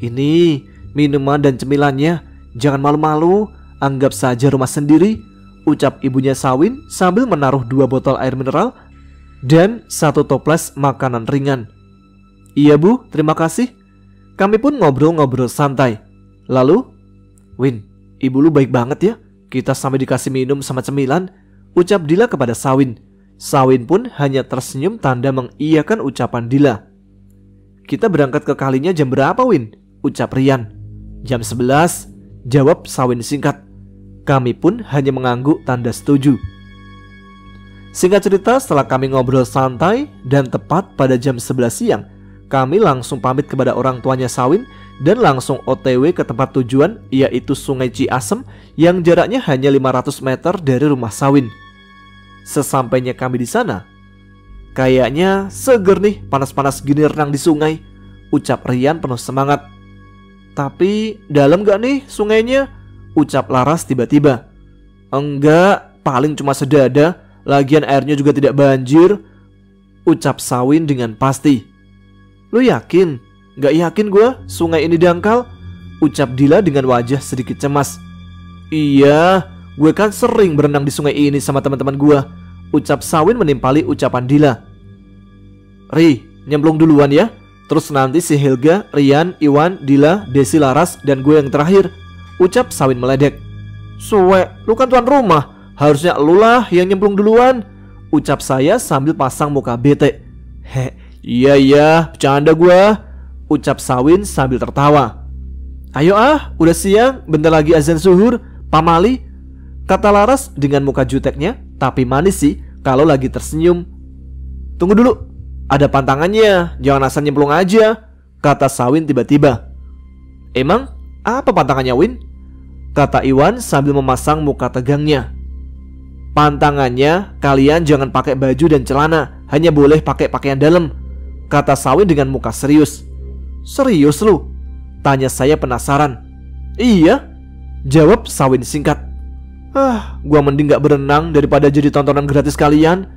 "Ini minuman dan cemilannya, jangan malu-malu, anggap saja rumah sendiri," ucap ibunya Sawin sambil menaruh 2 botol air mineral dan 1 toples makanan ringan. "Iya Bu, terima kasih." Kami pun ngobrol-ngobrol santai. Lalu, "Win, ibu lu baik banget ya, kita sampai dikasih minum sama cemilan," ucap Dila kepada Sawin. Sawin pun hanya tersenyum tanda mengiyakan ucapan Dila. "Kita berangkat ke kalinya jam berapa, Win?" ucap Rian. "Jam 11," jawab Sawin singkat. Kami pun hanya mengangguk tanda setuju. Singkat cerita, setelah kami ngobrol santai dan tepat pada jam 11 siang, kami langsung pamit kepada orang tuanya Sawin dan langsung OTW ke tempat tujuan, yaitu Sungai Ciasem yang jaraknya hanya 500 meter dari rumah Sawin. Sesampainya kami di sana, "Kayaknya seger nih panas-panas gini renang di sungai," ucap Rian penuh semangat. "Tapi dalam gak nih sungainya?" ucap Laras tiba-tiba. Enggak, paling cuma sedada. Lagian airnya juga tidak banjir, ucap Sawin dengan pasti. Lu yakin? Gak yakin gue sungai ini dangkal, ucap Dila dengan wajah sedikit cemas. Iya, gue kan sering berenang di sungai ini sama teman-teman gue, ucap Sawin menimpali ucapan Dila. Ri, nyemplung duluan ya. Terus nanti si Helga, Rian, Iwan, Dila, Desi, Laras, dan gue yang terakhir, ucap Sawin meledek. Suwe, lu kan tuan rumah, harusnya lu lah yang nyemplung duluan, ucap saya sambil pasang muka bete. Iya, bercanda gue, ucap Sawin sambil tertawa. Ayo udah siang, bentar lagi azan zuhur, pamali, kata Laras dengan muka juteknya, tapi manis sih kalau lagi tersenyum. Tunggu dulu, ada pantangannya, jangan asal nyemplung aja, kata Sawin tiba-tiba. Emang apa pantangannya, Win? Kata Iwan sambil memasang muka tegangnya. Pantangannya, kalian jangan pakai baju dan celana, hanya boleh pakai pakaian dalam, kata Sawin dengan muka serius. Serius lu? Tanya saya penasaran. Iya, jawab Sawin singkat. Gua mending gak berenang daripada jadi tontonan gratis kalian,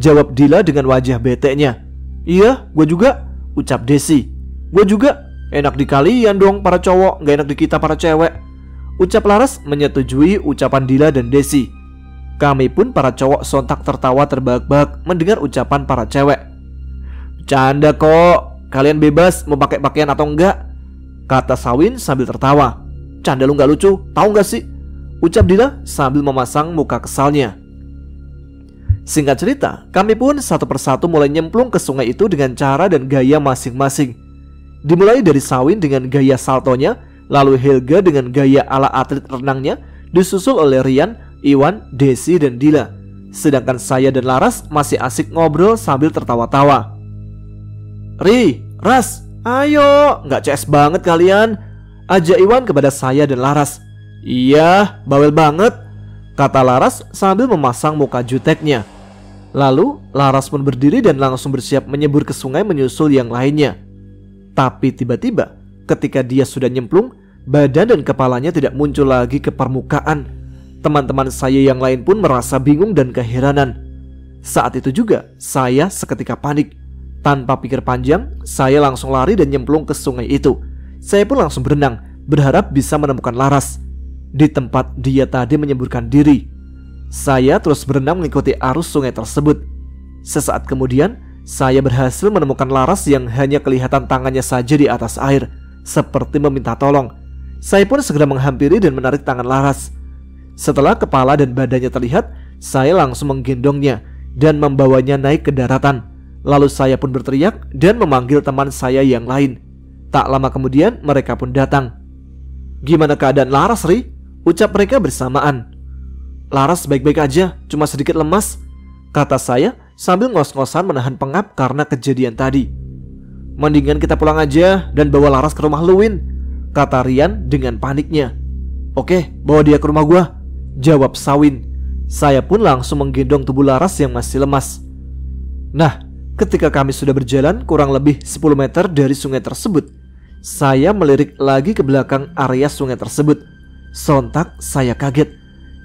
jawab Dila dengan wajah beteknya. Iya, gua juga, ucap Desi. Gua juga, enak di kalian dong para cowok, gak enak di kita para cewek, ucap Laras menyetujui ucapan Dila dan Desi. Kami pun para cowok sontak tertawa terbahak-bahak mendengar ucapan para cewek. Bercanda kok, kalian bebas mau pakai pakaian atau enggak, kata Sawin sambil tertawa. Canda lu gak lucu, tahu gak sih, ucap Dila sambil memasang muka kesalnya. Singkat cerita, kami pun satu persatu mulai nyemplung ke sungai itu dengan cara dan gaya masing-masing. Dimulai dari Sawin dengan gaya saltonya, lalu Helga dengan gaya ala atlet renangnya, disusul oleh Rian, Iwan, Desi, dan Dila. Sedangkan saya dan Laras masih asik ngobrol sambil tertawa-tawa. Ri, Ras, ayo, gak CS banget kalian, ajak Iwan kepada saya dan Laras. Iya, bawel banget, kata Laras sambil memasang muka juteknya. Lalu Laras pun berdiri dan langsung bersiap menyebur ke sungai menyusul yang lainnya. Tapi tiba-tiba ketika dia sudah nyemplung, badan dan kepalanya tidak muncul lagi ke permukaan. Teman-teman saya yang lain pun merasa bingung dan keheranan. Saat itu juga saya seketika panik. Tanpa pikir panjang, saya langsung lari dan nyemplung ke sungai itu. Saya pun langsung berenang, berharap bisa menemukan Laras di tempat dia tadi menyemburkan diri. Saya terus berenang mengikuti arus sungai tersebut. Sesaat kemudian, saya berhasil menemukan Laras yang hanya kelihatan tangannya saja di atas air, seperti meminta tolong. Saya pun segera menghampiri dan menarik tangan Laras. Setelah kepala dan badannya terlihat, saya langsung menggendongnya dan membawanya naik ke daratan. Lalu saya pun berteriak dan memanggil teman saya yang lain. Tak lama kemudian mereka pun datang. Gimana keadaan Laras, Ri? Ucap mereka bersamaan. Laras baik-baik aja, cuma sedikit lemas, kata saya sambil ngos-ngosan menahan pengap karena kejadian tadi. Mendingan kita pulang aja dan bawa Laras ke rumah Luwin, kata Rian dengan paniknya. Oke, bawa dia ke rumah gua, jawab Sawin. Saya pun langsung menggendong tubuh Laras yang masih lemas. Nah, ketika kami sudah berjalan kurang lebih 10 meter dari sungai tersebut, saya melirik lagi ke belakang area sungai tersebut. Sontak saya kaget.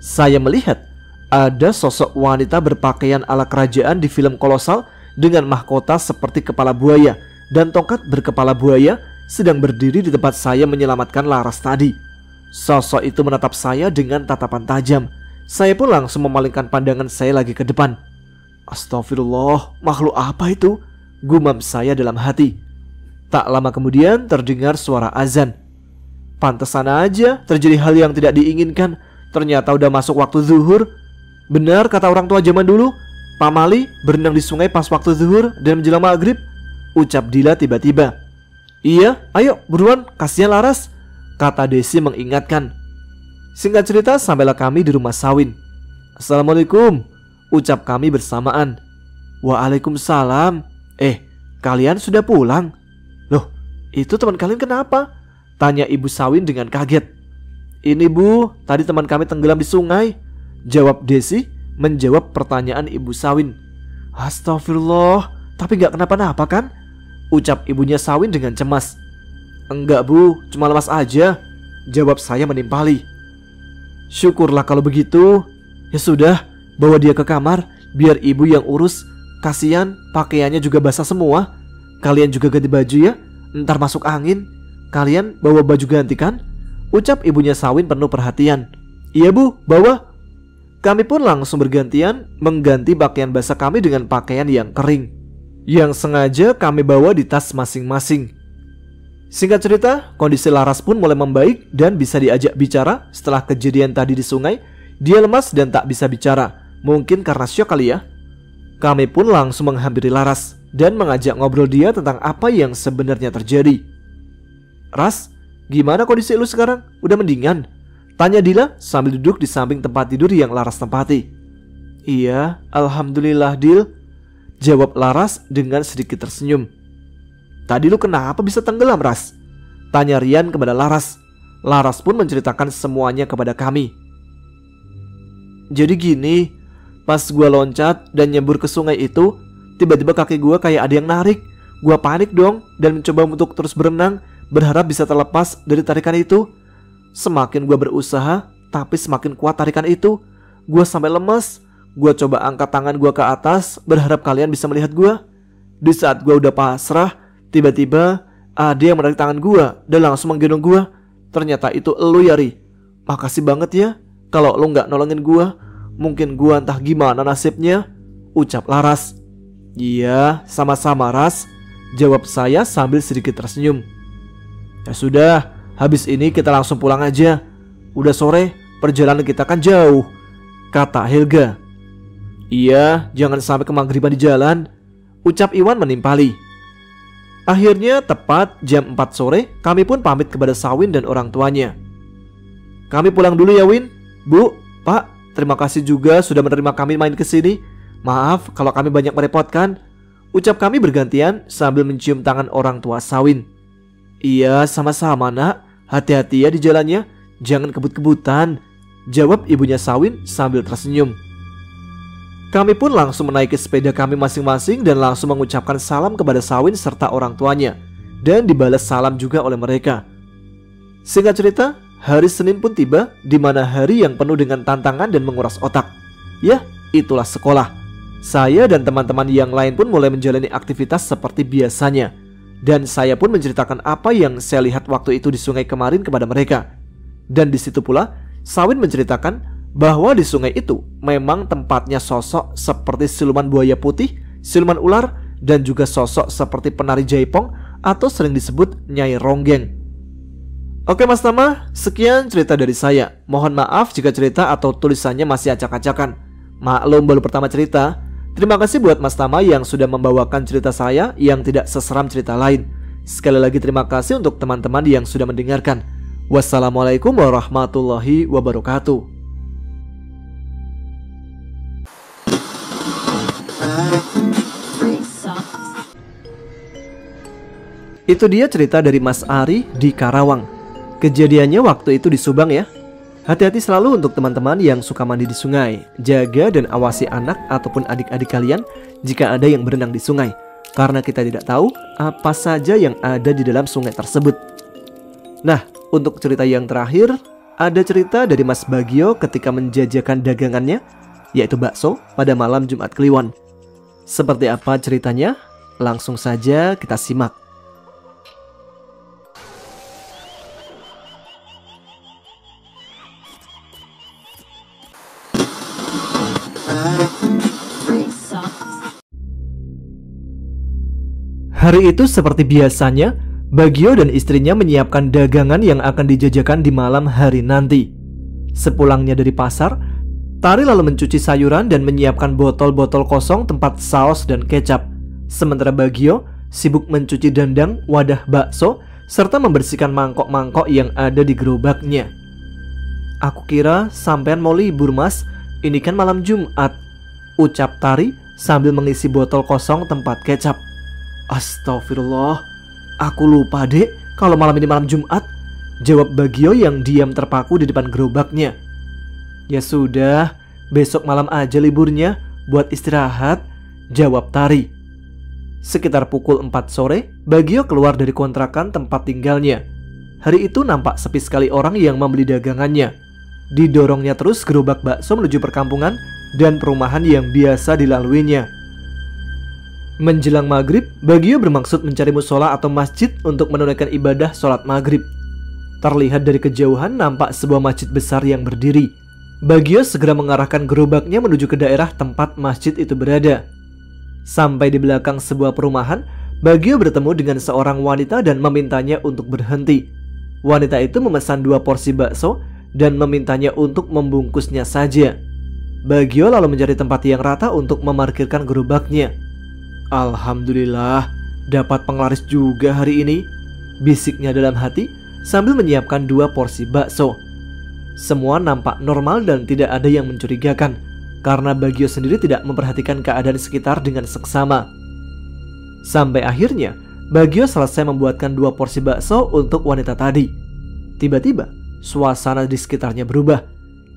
Saya melihat ada sosok wanita berpakaian ala kerajaan di film kolosal dengan mahkota seperti kepala buaya dan tongkat berkepala buaya sedang berdiri di tempat saya menyelamatkan Laras tadi. Sosok itu menatap saya dengan tatapan tajam. Saya pun langsung memalingkan pandangan saya lagi ke depan. Astagfirullah, makhluk apa itu? Gumam saya dalam hati. Tak lama kemudian terdengar suara azan. Pantesan aja terjadi hal yang tidak diinginkan. Ternyata udah masuk waktu zuhur. Benar kata orang tua zaman dulu, Pak Mali berenang di sungai pas waktu zuhur dan menjelang maghrib, ucap Dila tiba-tiba. Iya, ayo buruan, kasihan Laras, kata Desi mengingatkan. Singkat cerita sampailah kami di rumah Sawin. Assalamualaikum, ucap kami bersamaan. Waalaikumsalam. Kalian sudah pulang? Loh, itu teman kalian kenapa? Tanya ibu Sawin dengan kaget. Ini bu, tadi teman kami tenggelam di sungai, jawab Desi menjawab pertanyaan ibu Sawin. Astagfirullah, tapi gak kenapa-napa kan? Ucap ibunya Sawin dengan cemas. Enggak bu, cuma lemas aja, jawab saya menimpali. Syukurlah kalau begitu. Ya sudah, bawa dia ke kamar, biar ibu yang urus. Kasihan, pakaiannya juga basah semua. Kalian juga ganti baju ya, ntar masuk angin. Kalian bawa baju ganti kan? Ucap ibunya Sawin penuh perhatian. Iya bu, bawa. Kami pun langsung bergantian mengganti pakaian basah kami dengan pakaian yang kering, yang sengaja kami bawa di tas masing-masing. Singkat cerita, kondisi Laras pun mulai membaik dan bisa diajak bicara. Setelah kejadian tadi di sungai, dia lemas dan tak bisa bicara. Mungkin karena syok kali ya. Kami pun langsung menghampiri Laras dan mengajak ngobrol dia tentang apa yang sebenarnya terjadi. Ras, gimana kondisi lu sekarang? Udah mendingan? Tanya Dila sambil duduk di samping tempat tidur yang Laras tempati. Iya, alhamdulillah Dil, jawab Laras dengan sedikit tersenyum. Tadi lu kenapa bisa tenggelam, Ras? Tanya Rian kepada Laras. Laras pun menceritakan semuanya kepada kami. Jadi gini, pas gua loncat dan nyebur ke sungai itu, tiba-tiba kaki gua kayak ada yang narik. Gua panik dong dan mencoba untuk terus berenang, berharap bisa terlepas dari tarikan itu. Semakin gua berusaha, tapi semakin kuat tarikan itu. Gua sampai lemes. Gua coba angkat tangan gua ke atas, berharap kalian bisa melihat gua. Di saat gua udah pasrah, tiba-tiba ada yang menarik tangan gua dan langsung menggendong gua. Ternyata itu elu ya Ri. Makasih banget ya. Kalau lu gak nolongin gua, mungkin gua entah gimana nasibnya, ucap Laras. Iya, sama-sama Ras, jawab saya sambil sedikit tersenyum. Ya sudah, habis ini kita langsung pulang aja. Udah sore, perjalanan kita kan jauh, kata Helga. Iya, jangan sampai kemaghriban di jalan, ucap Iwan menimpali. Akhirnya tepat jam 4 sore, kami pun pamit kepada Sawin dan orang tuanya. Kami pulang dulu ya Win. Bu, Pak, terima kasih juga sudah menerima kami main ke sini. Maaf kalau kami banyak merepotkan, ucap kami bergantian sambil mencium tangan orang tua Sawin. Iya, sama-sama nak. Hati-hati ya di jalannya, jangan kebut-kebutan, jawab ibunya Sawin sambil tersenyum. Kami pun langsung menaiki sepeda kami masing-masing dan langsung mengucapkan salam kepada Sawin serta orang tuanya, dan dibalas salam juga oleh mereka. Singkat cerita, hari Senin pun tiba, di mana hari yang penuh dengan tantangan dan menguras otak. Ya, itulah sekolah. Saya dan teman-teman yang lain pun mulai menjalani aktivitas seperti biasanya. Dan saya pun menceritakan apa yang saya lihat waktu itu di sungai kemarin kepada mereka. Dan di situ pula, Sawin menceritakan bahwa di sungai itu memang tempatnya sosok seperti siluman buaya putih, siluman ular, dan juga sosok seperti penari jaipong atau sering disebut Nyai Ronggeng. Oke Mas Tama, sekian cerita dari saya. Mohon maaf jika cerita atau tulisannya masih acak-acakan. Maklum baru pertama cerita. Terima kasih buat Mas Tama yang sudah membawakan cerita saya yang tidak seseram cerita lain. Sekali lagi terima kasih untuk teman-teman yang sudah mendengarkan. Wassalamualaikum warahmatullahi wabarakatuh. Itu dia cerita dari Mas Ari di Karawang. Kejadiannya waktu itu di Subang ya. Hati-hati selalu untuk teman-teman yang suka mandi di sungai. Jaga dan awasi anak ataupun adik-adik kalian jika ada yang berenang di sungai, karena kita tidak tahu apa saja yang ada di dalam sungai tersebut. Nah, untuk cerita yang terakhir, ada cerita dari Mas Bagio ketika menjajakan dagangannya, yaitu bakso pada malam Jumat Kliwon. Seperti apa ceritanya? Langsung saja kita simak. Hari itu seperti biasanya, Bagio dan istrinya menyiapkan dagangan yang akan dijajakan di malam hari nanti. Sepulangnya dari pasar, Tari lalu mencuci sayuran dan menyiapkan botol-botol kosong tempat saus dan kecap. Sementara Bagio sibuk mencuci dandang, wadah bakso, serta membersihkan mangkok-mangkok yang ada di gerobaknya. Aku kira sampean mau libur mas, ini kan malam Jumat, ucap Tari sambil mengisi botol kosong tempat kecap. Astagfirullah, aku lupa dek kalau malam ini malam Jumat, jawab Bagio yang diam terpaku di depan gerobaknya. Ya sudah, besok malam aja liburnya, buat istirahat, jawab Tari. Sekitar pukul 4 sore, Bagio keluar dari kontrakan tempat tinggalnya. Hari itu nampak sepi sekali orang yang membeli dagangannya. Didorongnya terus gerobak bakso menuju perkampungan dan perumahan yang biasa dilaluinya. Menjelang maghrib, Bagio bermaksud mencari musola atau masjid untuk menunaikan ibadah sholat maghrib. Terlihat dari kejauhan nampak sebuah masjid besar yang berdiri. Bagio segera mengarahkan gerobaknya menuju ke daerah tempat masjid itu berada. Sampai di belakang sebuah perumahan, Bagio bertemu dengan seorang wanita dan memintanya untuk berhenti. Wanita itu memesan 2 porsi bakso dan memintanya untuk membungkusnya saja. Bagio lalu mencari tempat yang rata untuk memarkirkan gerobaknya. Alhamdulillah, dapat penglaris juga hari ini, bisiknya dalam hati sambil menyiapkan 2 porsi bakso. Semua nampak normal dan tidak ada yang mencurigakan, karena Bagio sendiri tidak memperhatikan keadaan sekitar dengan seksama. Sampai akhirnya, Bagio selesai membuatkan 2 porsi bakso untuk wanita tadi. Tiba-tiba, suasana di sekitarnya berubah.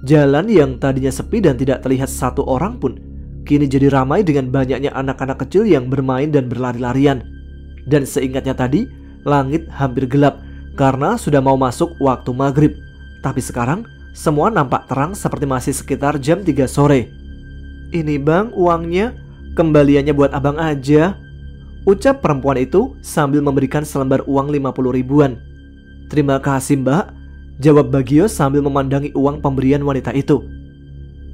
Jalan yang tadinya sepi dan tidak terlihat satu orang pun kini jadi ramai dengan banyaknya anak-anak kecil yang bermain dan berlari-larian. Dan seingatnya tadi, langit hampir gelap karena sudah mau masuk waktu maghrib. Tapi sekarang, semua nampak terang seperti masih sekitar jam 3 sore. "Ini bang uangnya, kembaliannya buat abang aja," ucap perempuan itu sambil memberikan selembar uang 50 ribuan. "Terima kasih mbak," jawab Bagio sambil memandangi uang pemberian wanita itu.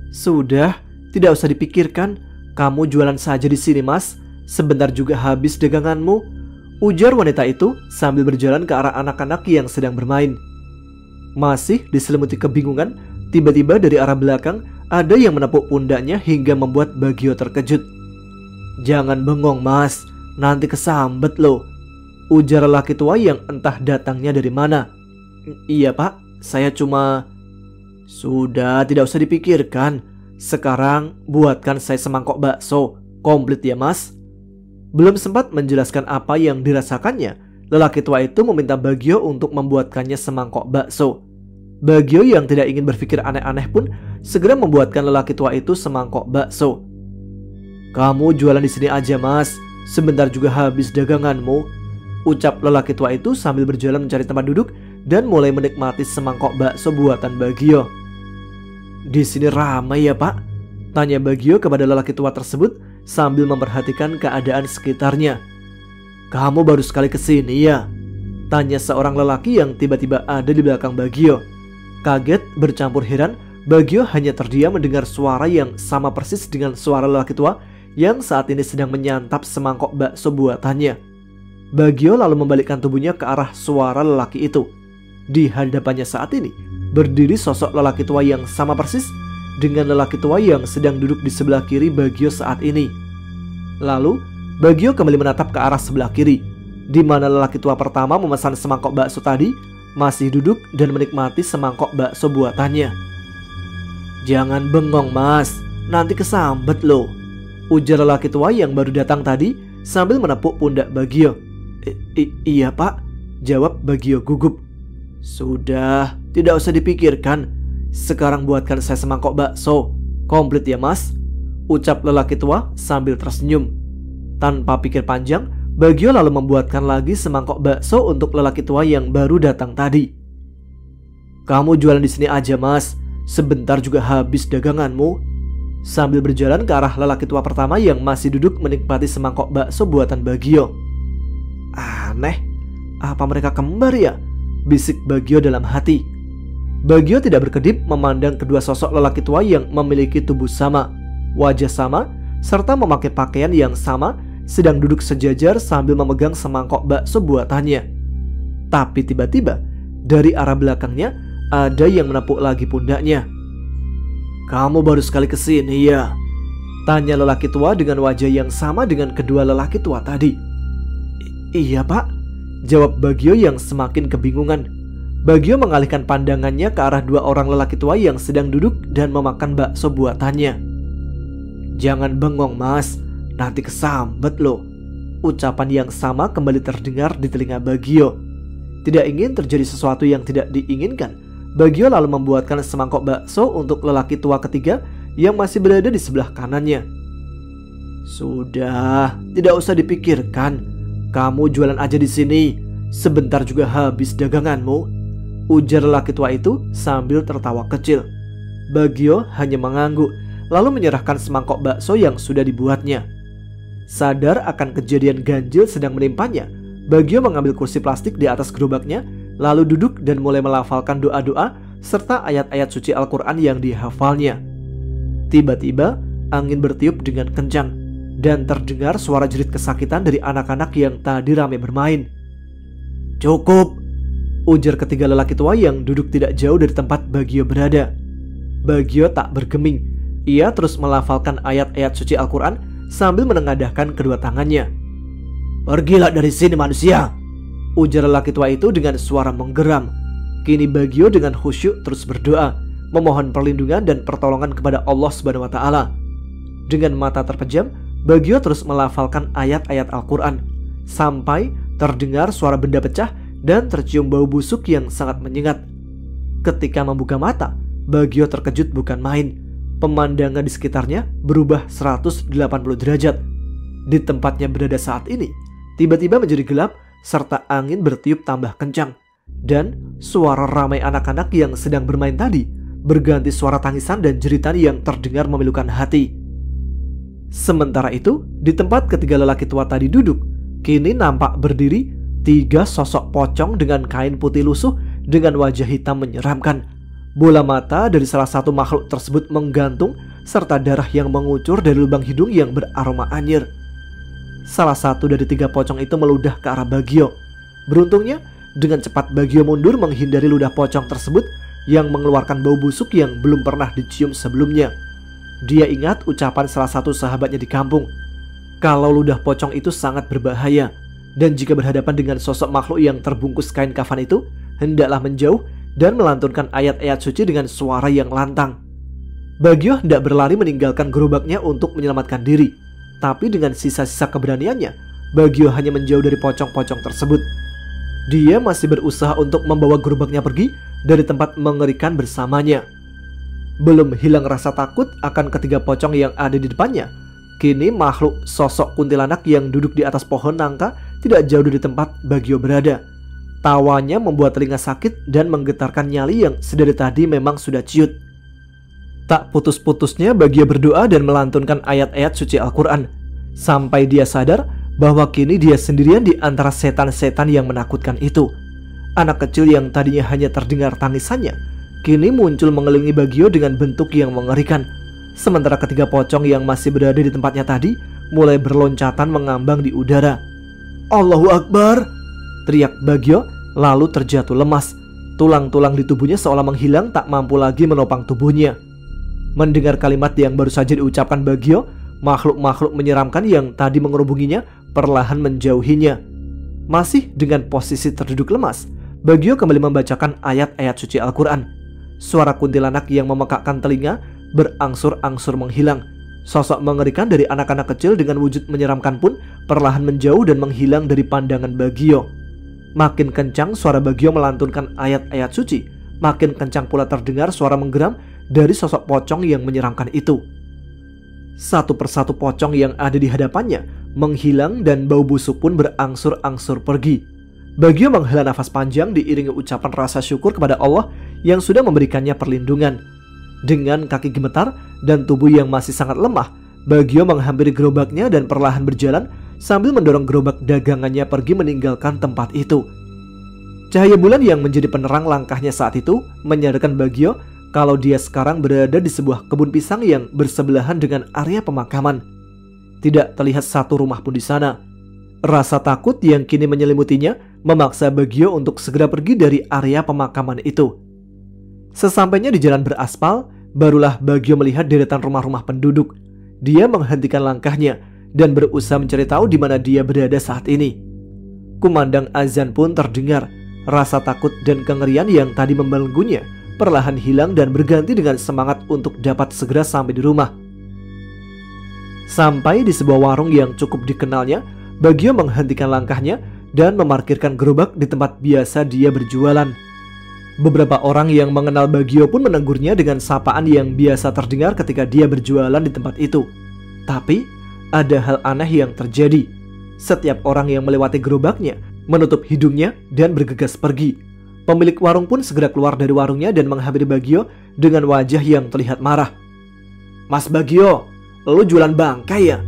"Sudah, tidak usah dipikirkan, kamu jualan saja di sini mas, sebentar juga habis daganganmu," ujar wanita itu sambil berjalan ke arah anak-anak yang sedang bermain. Masih diselimuti kebingungan, tiba-tiba dari arah belakang ada yang menepuk pundaknya hingga membuat Bagio terkejut. "Jangan bengong mas, nanti kesambet loh," ujar lelaki tua yang entah datangnya dari mana. "Iya pak, saya cuma..." "Sudah, tidak usah dipikirkan. Sekarang buatkan saya semangkok bakso, komplit ya mas." Belum sempat menjelaskan apa yang dirasakannya, lelaki tua itu meminta Bagio untuk membuatkannya semangkok bakso. Bagio yang tidak ingin berpikir aneh-aneh pun segera membuatkan lelaki tua itu semangkok bakso. "Kamu jualan di sini aja mas, sebentar juga habis daganganmu," ucap lelaki tua itu sambil berjalan mencari tempat duduk dan mulai menikmati semangkok bakso buatan Bagio. "Di sini ramai ya pak?" tanya Bagio kepada lelaki tua tersebut sambil memperhatikan keadaan sekitarnya. "Kamu baru sekali kesini ya?" tanya seorang lelaki yang tiba-tiba ada di belakang Bagio. Kaget bercampur heran, Bagio hanya terdiam mendengar suara yang sama persis dengan suara lelaki tua yang saat ini sedang menyantap semangkok bakso buatannya. Bagio lalu membalikkan tubuhnya ke arah suara lelaki itu. Di hadapannya saat ini berdiri sosok lelaki tua yang sama persis dengan lelaki tua yang sedang duduk di sebelah kiri Bagio saat ini. Lalu Bagio kembali menatap ke arah sebelah kiri, di mana lelaki tua pertama memesan semangkok bakso tadi masih duduk dan menikmati semangkok bakso buatannya. "Jangan bengong mas, nanti kesambet loh," ujar lelaki tua yang baru datang tadi sambil menepuk pundak Bagio. Iya pak," jawab Bagio gugup. "Sudah, tidak usah dipikirkan. Sekarang buatkan saya semangkok bakso, komplit ya mas," ucap lelaki tua sambil tersenyum. Tanpa pikir panjang, Bagio lalu membuatkan lagi semangkok bakso untuk lelaki tua yang baru datang tadi. "Kamu jualan di sini aja mas, sebentar juga habis daganganmu," sambil berjalan ke arah lelaki tua pertama yang masih duduk menikmati semangkok bakso buatan Bagio. "Aneh, apa mereka kembar ya?" bisik Bagio dalam hati. Bagio tidak berkedip memandang kedua sosok lelaki tua yang memiliki tubuh sama, wajah sama, serta memakai pakaian yang sama, sedang duduk sejajar sambil memegang semangkok bakso buatannya. Tapi tiba-tiba dari arah belakangnya ada yang menepuk lagi pundaknya. "Kamu baru sekali kesini ya?" tanya lelaki tua dengan wajah yang sama dengan kedua lelaki tua tadi. "Iya pak," jawab Bagio yang semakin kebingungan. Bagio mengalihkan pandangannya ke arah 2 orang lelaki tua yang sedang duduk dan memakan bakso buatannya. "Jangan bengong mas, nanti kesambet loh," ucapan yang sama kembali terdengar di telinga Bagio. Tidak ingin terjadi sesuatu yang tidak diinginkan, Bagio lalu membuatkan semangkok bakso untuk lelaki tua ketiga yang masih berada di sebelah kanannya. "Sudah, tidak usah dipikirkan. Kamu jualan aja di sini, sebentar juga habis daganganmu," ujar lelaki tua itu sambil tertawa kecil. Bagio hanya mengangguk, lalu menyerahkan semangkok bakso yang sudah dibuatnya. Sadar akan kejadian ganjil sedang menimpanya, Bagio mengambil kursi plastik di atas gerobaknya, lalu duduk dan mulai melafalkan doa-doa serta ayat-ayat suci Al-Quran yang dihafalnya. Tiba-tiba angin bertiup dengan kencang dan terdengar suara jerit kesakitan dari anak-anak yang tadi ramai bermain. "Cukup," ujar ketiga lelaki tua yang duduk tidak jauh dari tempat Bagio berada. Bagio tak bergeming. Ia terus melafalkan ayat-ayat suci Al-Quran sambil menengadahkan kedua tangannya. "Pergilah dari sini manusia," ujar lelaki tua itu dengan suara menggeram. Kini Bagio dengan khusyuk terus berdoa, memohon perlindungan dan pertolongan kepada Allah Subhanahu wa Ta'ala. Dengan mata terpejam, Bagio terus melafalkan ayat-ayat Al-Quran sampai terdengar suara benda pecah dan tercium bau busuk yang sangat menyengat. Ketika membuka mata, Bagio terkejut bukan main. Pemandangan di sekitarnya berubah 180 derajat. Di tempatnya berada saat ini tiba-tiba menjadi gelap serta angin bertiup tambah kencang, dan suara ramai anak-anak yang sedang bermain tadi berganti suara tangisan dan jeritan yang terdengar memilukan hati. Sementara itu, di tempat ketiga lelaki tua tadi duduk, kini nampak berdiri 3 sosok pocong dengan kain putih lusuh dengan wajah hitam menyeramkan. Bola mata dari salah satu makhluk tersebut menggantung serta darah yang mengucur dari lubang hidung yang beraroma anyir. Salah satu dari 3 pocong itu meludah ke arah Bagio. Beruntungnya, dengan cepat Bagio mundur menghindari ludah pocong tersebut yang mengeluarkan bau busuk yang belum pernah dicium sebelumnya. Dia ingat ucapan salah satu sahabatnya di kampung, kalau ludah pocong itu sangat berbahaya, dan jika berhadapan dengan sosok makhluk yang terbungkus kain kafan itu, hendaklah menjauh dan melantunkan ayat-ayat suci dengan suara yang lantang. Bagio hendak berlari meninggalkan gerobaknya untuk menyelamatkan diri, tapi dengan sisa-sisa keberaniannya, Bagio hanya menjauh dari pocong-pocong tersebut. Dia masih berusaha untuk membawa gerobaknya pergi dari tempat mengerikan bersamanya. Belum hilang rasa takut akan ketiga pocong yang ada di depannya, kini makhluk sosok kuntilanak yang duduk di atas pohon nangka tidak jauh dari tempat Bagio berada. Tawanya membuat telinga sakit dan menggetarkan nyali yang sedari tadi memang sudah ciut. Tak putus-putusnya Bagio berdoa dan melantunkan ayat-ayat suci Al-Quran, sampai dia sadar bahwa kini dia sendirian di antara setan-setan yang menakutkan itu. Anak kecil yang tadinya hanya terdengar tangisannya, kini muncul mengelilingi Bagio dengan bentuk yang mengerikan. Sementara ketiga pocong yang masih berada di tempatnya tadi mulai berloncatan mengambang di udara. "Allahu Akbar!" teriak Bagio, lalu terjatuh lemas. Tulang-tulang di tubuhnya seolah menghilang, tak mampu lagi menopang tubuhnya. Mendengar kalimat yang baru saja diucapkan Bagio, makhluk-makhluk menyeramkan yang tadi mengerubunginya perlahan menjauhinya. Masih dengan posisi terduduk lemas, Bagio kembali membacakan ayat-ayat suci Al-Quran. Suara kuntilanak yang memekakkan telinga berangsur-angsur menghilang. Sosok mengerikan dari anak-anak kecil dengan wujud menyeramkan pun perlahan menjauh dan menghilang dari pandangan Bagio. Makin kencang suara Bagio melantunkan ayat-ayat suci, makin kencang pula terdengar suara menggeram dari sosok pocong yang menyeramkan itu. Satu persatu pocong yang ada di hadapannya menghilang dan bau busuk pun berangsur-angsur pergi. Bagio menghela nafas panjang diiringi ucapan rasa syukur kepada Allah yang sudah memberikannya perlindungan. Dengan kaki gemetar dan tubuh yang masih sangat lemah, Bagio menghampiri gerobaknya dan perlahan berjalan sambil mendorong gerobak dagangannya pergi meninggalkan tempat itu. Cahaya bulan yang menjadi penerang langkahnya saat itu menyadarkan Bagio kalau dia sekarang berada di sebuah kebun pisang yang bersebelahan dengan area pemakaman. Tidak terlihat satu rumah pun di sana. Rasa takut yang kini menyelimutinya memaksa Bagio untuk segera pergi dari area pemakaman itu. Sesampainya di jalan beraspal, barulah Bagio melihat deretan rumah-rumah penduduk. Dia menghentikan langkahnya dan berusaha mencari tahu di mana dia berada saat ini. Kumandang azan pun terdengar. Rasa takut dan kengerian yang tadi membelenggunya perlahan hilang dan berganti dengan semangat untuk dapat segera sampai di rumah. Sampai di sebuah warung yang cukup dikenalnya, Bagio menghentikan langkahnya dan memarkirkan gerobak di tempat biasa dia berjualan. Beberapa orang yang mengenal Bagio pun menegurnya dengan sapaan yang biasa terdengar ketika dia berjualan di tempat itu. Tapi ada hal aneh yang terjadi. Setiap orang yang melewati gerobaknya menutup hidungnya dan bergegas pergi. Pemilik warung pun segera keluar dari warungnya dan menghampiri Bagio dengan wajah yang terlihat marah. "Mas Bagio, lu jualan bangkai ya?"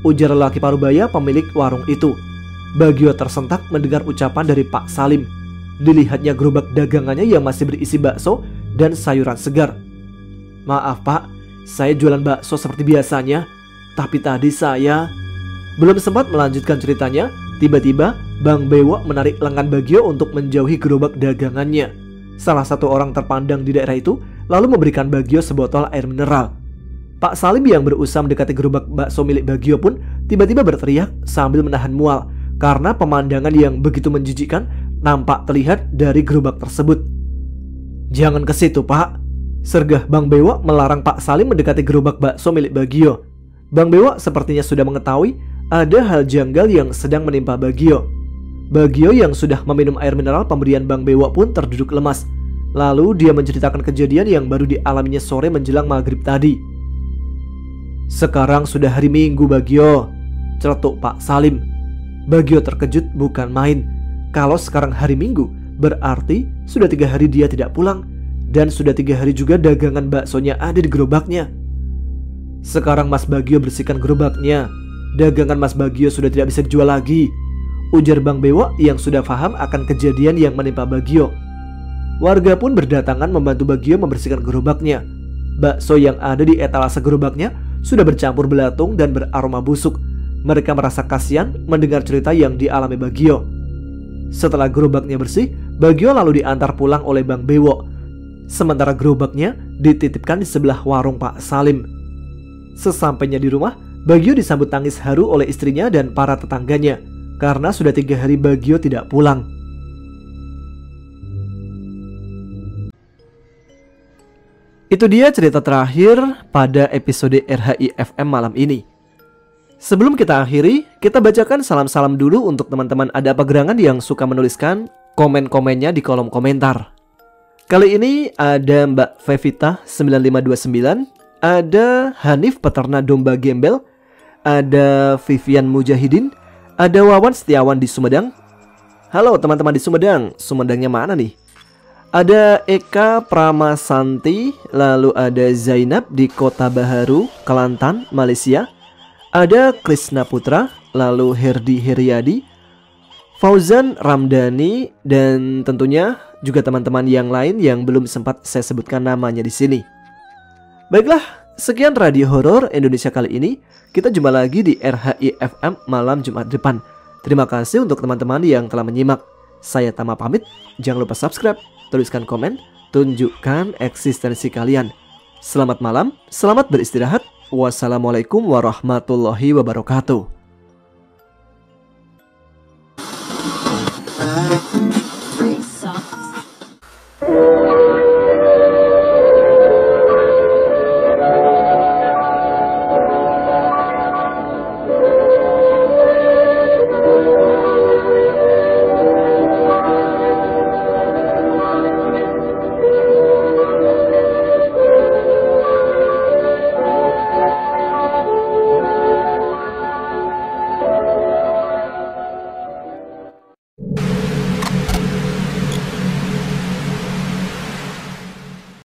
ujar lelaki parubaya pemilik warung itu. Bagio tersentak mendengar ucapan dari Pak Salim. Dilihatnya gerobak dagangannya yang masih berisi bakso dan sayuran segar. "Maaf Pak, saya jualan bakso seperti biasanya, tapi tadi saya..." Belum sempat melanjutkan ceritanya, tiba-tiba Bang Bewok menarik lengan Bagio untuk menjauhi gerobak dagangannya. Salah satu orang terpandang di daerah itu lalu memberikan Bagio sebotol air mineral. Pak Salim yang berusaha mendekati gerobak bakso milik Bagio pun tiba-tiba berteriak sambil menahan mual karena pemandangan yang begitu menjijikkan nampak terlihat dari gerobak tersebut. "Jangan ke situ Pak," sergah Bang Bewok melarang Pak Salim mendekati gerobak bakso milik Bagio. Bang Bewok sepertinya sudah mengetahui ada hal janggal yang sedang menimpa Bagio. Bagio yang sudah meminum air mineral pemberian Bang Bewok pun terduduk lemas. Lalu dia menceritakan kejadian yang baru dialaminya sore menjelang maghrib tadi. "Sekarang sudah hari Minggu Bagio," celetuk Pak Salim. Bagio terkejut bukan main. Kalau sekarang hari Minggu, berarti sudah 3 hari dia tidak pulang. Dan sudah 3 hari juga dagangan baksonya ada di gerobaknya. "Sekarang Mas Bagio bersihkan gerobaknya. Dagangan Mas Bagio sudah tidak bisa dijual lagi," ujar Bang Bewok yang sudah paham akan kejadian yang menimpa Bagio. Warga pun berdatangan membantu Bagio membersihkan gerobaknya. Bakso yang ada di etalase gerobaknya sudah bercampur belatung dan beraroma busuk. Mereka merasa kasihan mendengar cerita yang dialami Bagio. Setelah gerobaknya bersih, Bagio lalu diantar pulang oleh Bang Bewok. Sementara gerobaknya dititipkan di sebelah warung Pak Salim. Sesampainya di rumah, Bagio disambut tangis haru oleh istrinya dan para tetangganya karena sudah 3 hari Bagio tidak pulang. Itu dia cerita terakhir pada episode RHI FM malam ini. Sebelum kita akhiri, kita bacakan salam-salam dulu untuk teman-teman Ada Apa Gerangan yang suka menuliskan komen-komennya di kolom komentar. Kali ini ada Mbak Fevita 9529, ada Hanif Peternak Domba Gembel, ada Vivian Mujahidin, ada Wawan Setiawan di Sumedang. Halo teman-teman di Sumedang, Sumedangnya mana nih? Ada Eka Pramasanti, lalu ada Zainab di Kota Baharu, Kelantan, Malaysia. Ada Krisna Putra, lalu Herdi Heriadi, Fauzan Ramdhani, dan tentunya juga teman-teman yang lain yang belum sempat saya sebutkan namanya di sini. Baiklah, sekian Radio Horor Indonesia kali ini. Kita jumpa lagi di RHI FM malam Jumat depan. Terima kasih untuk teman-teman yang telah menyimak. Saya Tama pamit. Jangan lupa subscribe, tuliskan komen, tunjukkan eksistensi kalian. Selamat malam, selamat beristirahat. Wassalamualaikum warahmatullahi wabarakatuh.